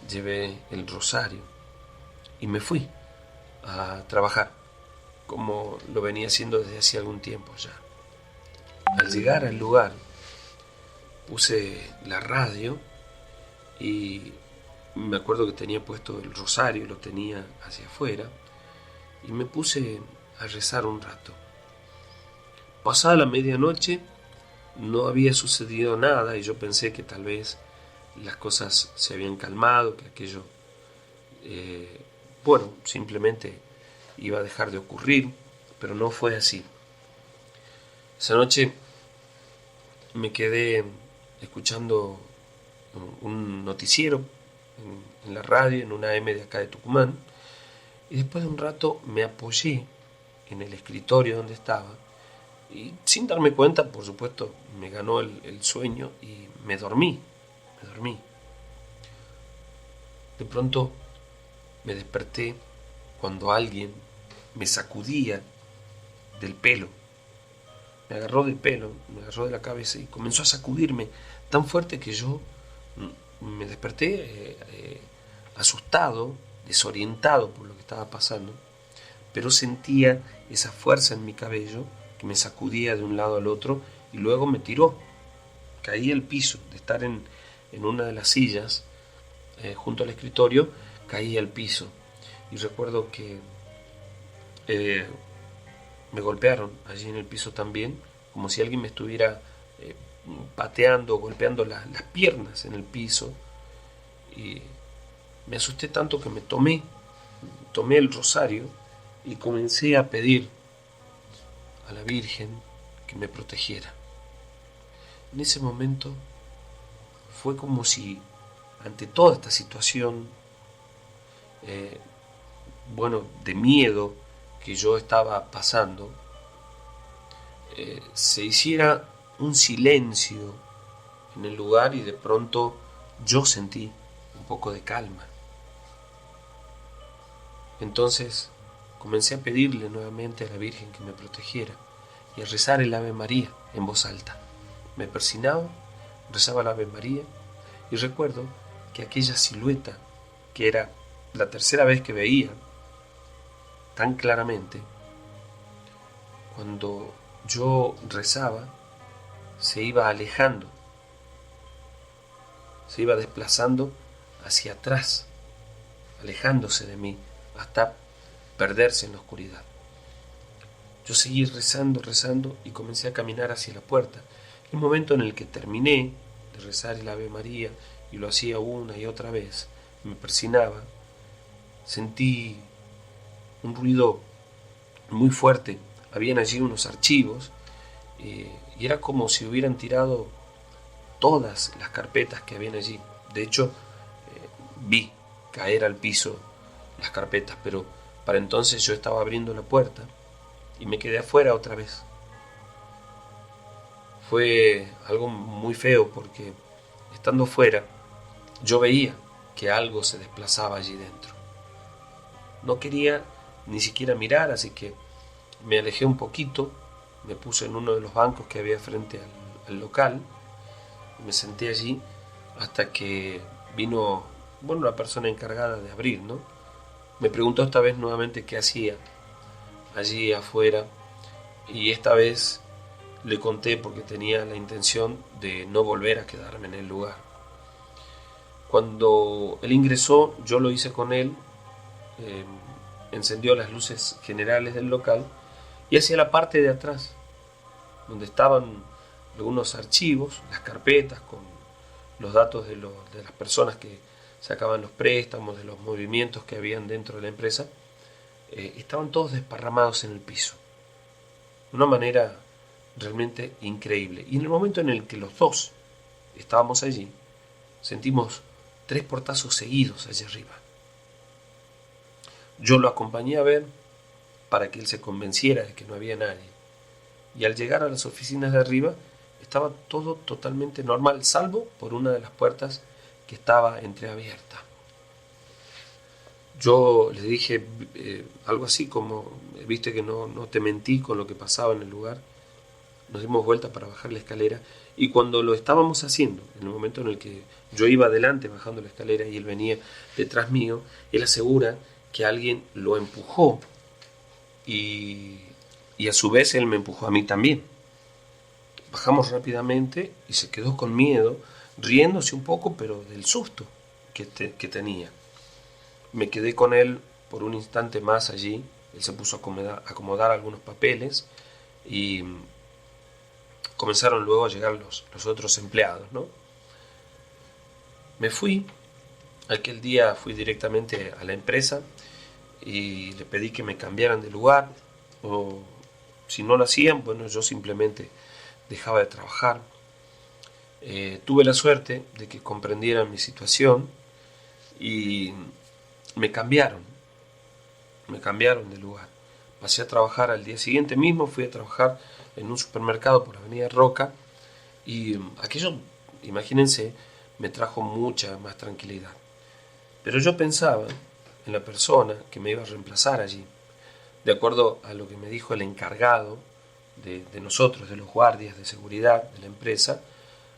llevé el rosario y me fui a trabajar, como lo venía haciendo desde hacía algún tiempo ya. Al llegar al lugar, puse la radio y me acuerdo que tenía puesto el rosario, lo tenía hacia afuera, y me puse a rezar un rato. Pasada la medianoche, no había sucedido nada y yo pensé que tal vez las cosas se habían calmado, que aquello, simplemente iba a dejar de ocurrir, pero no fue así. Esa noche me quedé escuchando un noticiero en la radio, en una AM de acá de Tucumán, y después de un rato me apoyé en el escritorio donde estaba y sin darme cuenta, por supuesto, me ganó el sueño y me dormí. De pronto me desperté cuando alguien me sacudía del pelo. Me agarró del pelo, me agarró de la cabeza y comenzó a sacudirme tan fuerte que yo me desperté asustado, desorientado por lo que estaba pasando, pero sentía esa fuerza en mi cabello que me sacudía de un lado al otro y luego me tiró. Caí al piso, de estar en una de las sillas junto al escritorio, caí al piso. Y recuerdo que me golpearon allí en el piso también, como si alguien me estuviera pateando, golpeando las piernas en el piso. Y me asusté tanto que me tomé el rosario y comencé a pedir a la Virgen que me protegiera. En ese momento fue como si ante toda esta situación de miedo que yo estaba pasando, se hiciera un silencio en el lugar y de pronto yo sentí un poco de calma. Entonces comencé a pedirle nuevamente a la Virgen que me protegiera y a rezar el Ave María en voz alta. Me persinaba, rezaba el Ave María y recuerdo que aquella silueta, que era la tercera vez que veía tan claramente, cuando yo rezaba, se iba alejando, se iba desplazando hacia atrás, alejándose de mí, hasta perderse en la oscuridad. Yo seguí rezando y comencé a caminar hacia la puerta. El momento en el que terminé de rezar el Ave María y lo hacía una y otra vez, me persinaba, sentí un ruido muy fuerte. Habían allí unos archivos y era como si hubieran tirado todas las carpetas que habían allí. De hecho, vi caer al piso las carpetas, pero para entonces yo estaba abriendo la puerta y me quedé afuera otra vez. Fue algo muy feo porque estando fuera yo veía que algo se desplazaba allí dentro. No quería ni siquiera mirar, así que me alejé un poquito, me puse en uno de los bancos que había frente al local y me senté allí hasta que vino la persona encargada de abrir, ¿no? Me preguntó esta vez nuevamente qué hacía allí afuera y esta vez le conté porque tenía la intención de no volver a quedarme en el lugar. Cuando él ingresó, yo lo hice con él, encendió las luces generales del local y hacia la parte de atrás, donde estaban algunos archivos, las carpetas con los datos de las personas que sacaban los préstamos, de los movimientos que habían dentro de la empresa, estaban todos desparramados en el piso. De una manera realmente increíble. Y en el momento en el que los dos estábamos allí, sentimos 3 portazos seguidos allá arriba. Yo lo acompañé a ver para que él se convenciera de que no había nadie. Y al llegar a las oficinas de arriba, estaba todo totalmente normal, salvo por una de las puertas que estaba entreabierta. Yo le dije algo así como, viste que no te mentí con lo que pasaba en el lugar. nos dimos vuelta para bajar la escalera, y cuando lo estábamos haciendo, en el momento en el que yo iba adelante bajando la escalera y él venía detrás mío, él asegura que alguien lo empujó y a su vez él me empujó a mí también. Bajamos rápidamente y se quedó con miedo, riéndose un poco, pero del susto que tenía. Me quedé con él por un instante más allí. Él se puso a acomodar algunos papeles y comenzaron luego a llegar los otros empleados, ¿no? Me fui. Aquel día fui directamente a la empresa y le pedí que me cambiaran de lugar, o si no lo hacían, bueno, yo simplemente dejaba de trabajar. Tuve la suerte de que comprendieran mi situación y me cambiaron de lugar. Pasé a trabajar al día siguiente mismo, fui a trabajar en un supermercado por la Avenida Roca, y aquello, imagínense, me trajo mucha más tranquilidad. Pero yo pensaba en la persona que me iba a reemplazar allí. De acuerdo a lo que me dijo el encargado de nosotros, de los guardias de seguridad de la empresa,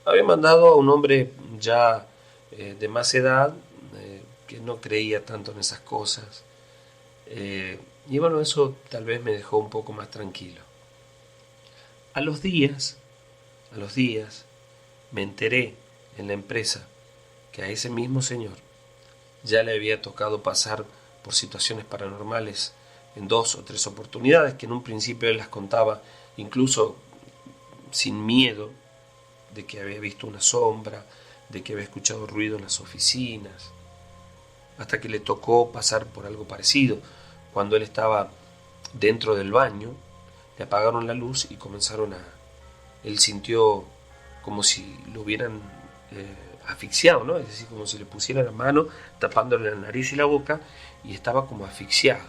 había mandado a un hombre ya de más edad, que no creía tanto en esas cosas. Y bueno, eso tal vez me dejó un poco más tranquilo. A los días me enteré en la empresa que a ese mismo señor ya le había tocado pasar por situaciones paranormales en 2 o 3 oportunidades, que en un principio él las contaba incluso sin miedo, de que había visto una sombra, de que había escuchado ruido en las oficinas, hasta que le tocó pasar por algo parecido. Cuando él estaba dentro del baño, le apagaron la luz y él sintió como si lo hubieran asfixiado, ¿no? Es decir, como si le pusieran la mano tapándole la nariz y la boca, y estaba como asfixiado.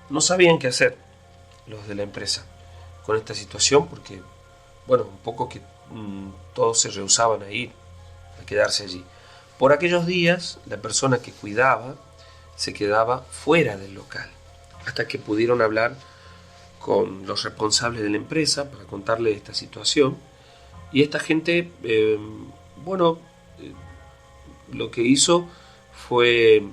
No sabían qué hacer los de la empresa con esta situación, porque, bueno, un poco que todos se rehusaban a ir, a quedarse allí. Por aquellos días, la persona que cuidaba se quedaba fuera del local, hasta que pudieron hablar con los responsables de la empresa para contarle esta situación. Y esta gente, lo que hizo fue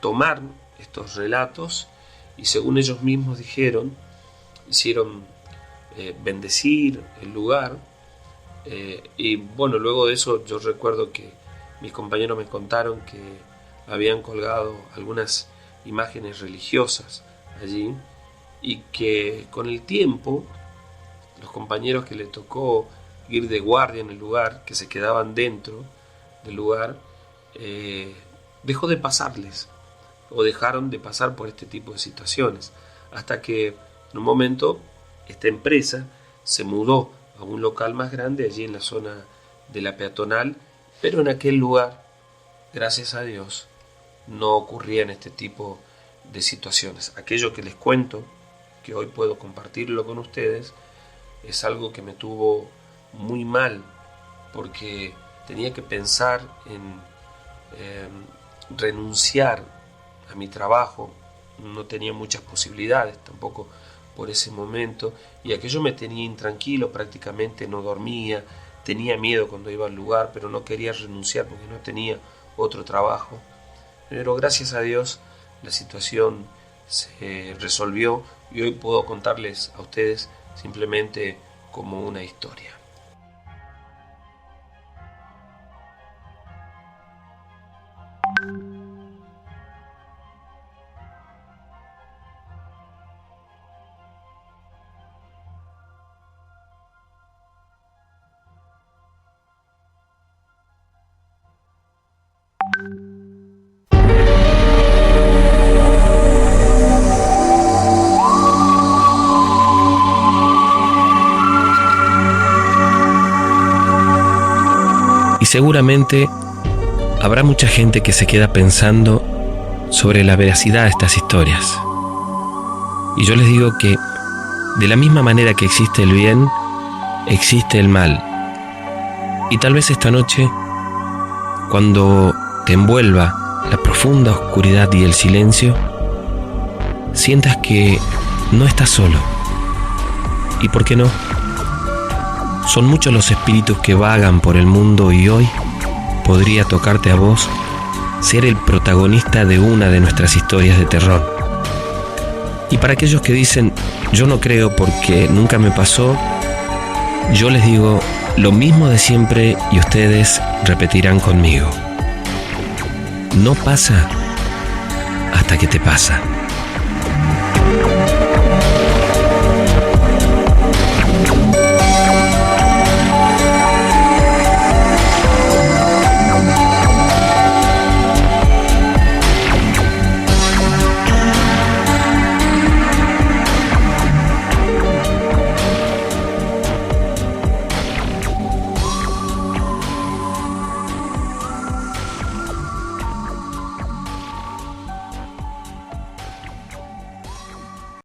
tomar estos relatos y, según ellos mismos dijeron, hicieron bendecir el lugar. Y bueno, luego de eso yo recuerdo que mis compañeros me contaron que habían colgado algunas imágenes religiosas allí, y que con el tiempo los compañeros que le tocó ir de guardia en el lugar, que se quedaban dentro del lugar, dejó de pasarles, o dejaron de pasar por este tipo de situaciones, hasta que en un momento esta empresa se mudó a un local más grande allí en la zona de la peatonal, pero en aquel lugar, gracias a Dios, no ocurrían este tipo de situaciones. Aquello que les cuento, que hoy puedo compartirlo con ustedes, es algo que me tuvo muy mal, porque tenía que pensar en renunciar a mi trabajo. No tenía muchas posibilidades tampoco por ese momento, y aquello me tenía intranquilo, prácticamente no dormía, tenía miedo cuando iba al lugar, pero no quería renunciar porque no tenía otro trabajo. Pero gracias a Dios la situación se resolvió, y hoy puedo contarles a ustedes simplemente como una historia. Y seguramente habrá mucha gente que se queda pensando sobre la veracidad de estas historias. Y yo les digo que de la misma manera que existe el bien, existe el mal. Y tal vez esta noche, cuando te envuelva la profunda oscuridad y el silencio, sientas que no estás solo. ¿Y por qué no? Son muchos los espíritus que vagan por el mundo y hoy podría tocarte a vos ser el protagonista de una de nuestras historias de terror. Y para aquellos que dicen, yo no creo porque nunca me pasó, yo les digo lo mismo de siempre y ustedes repetirán conmigo. No pasa hasta que te pasa.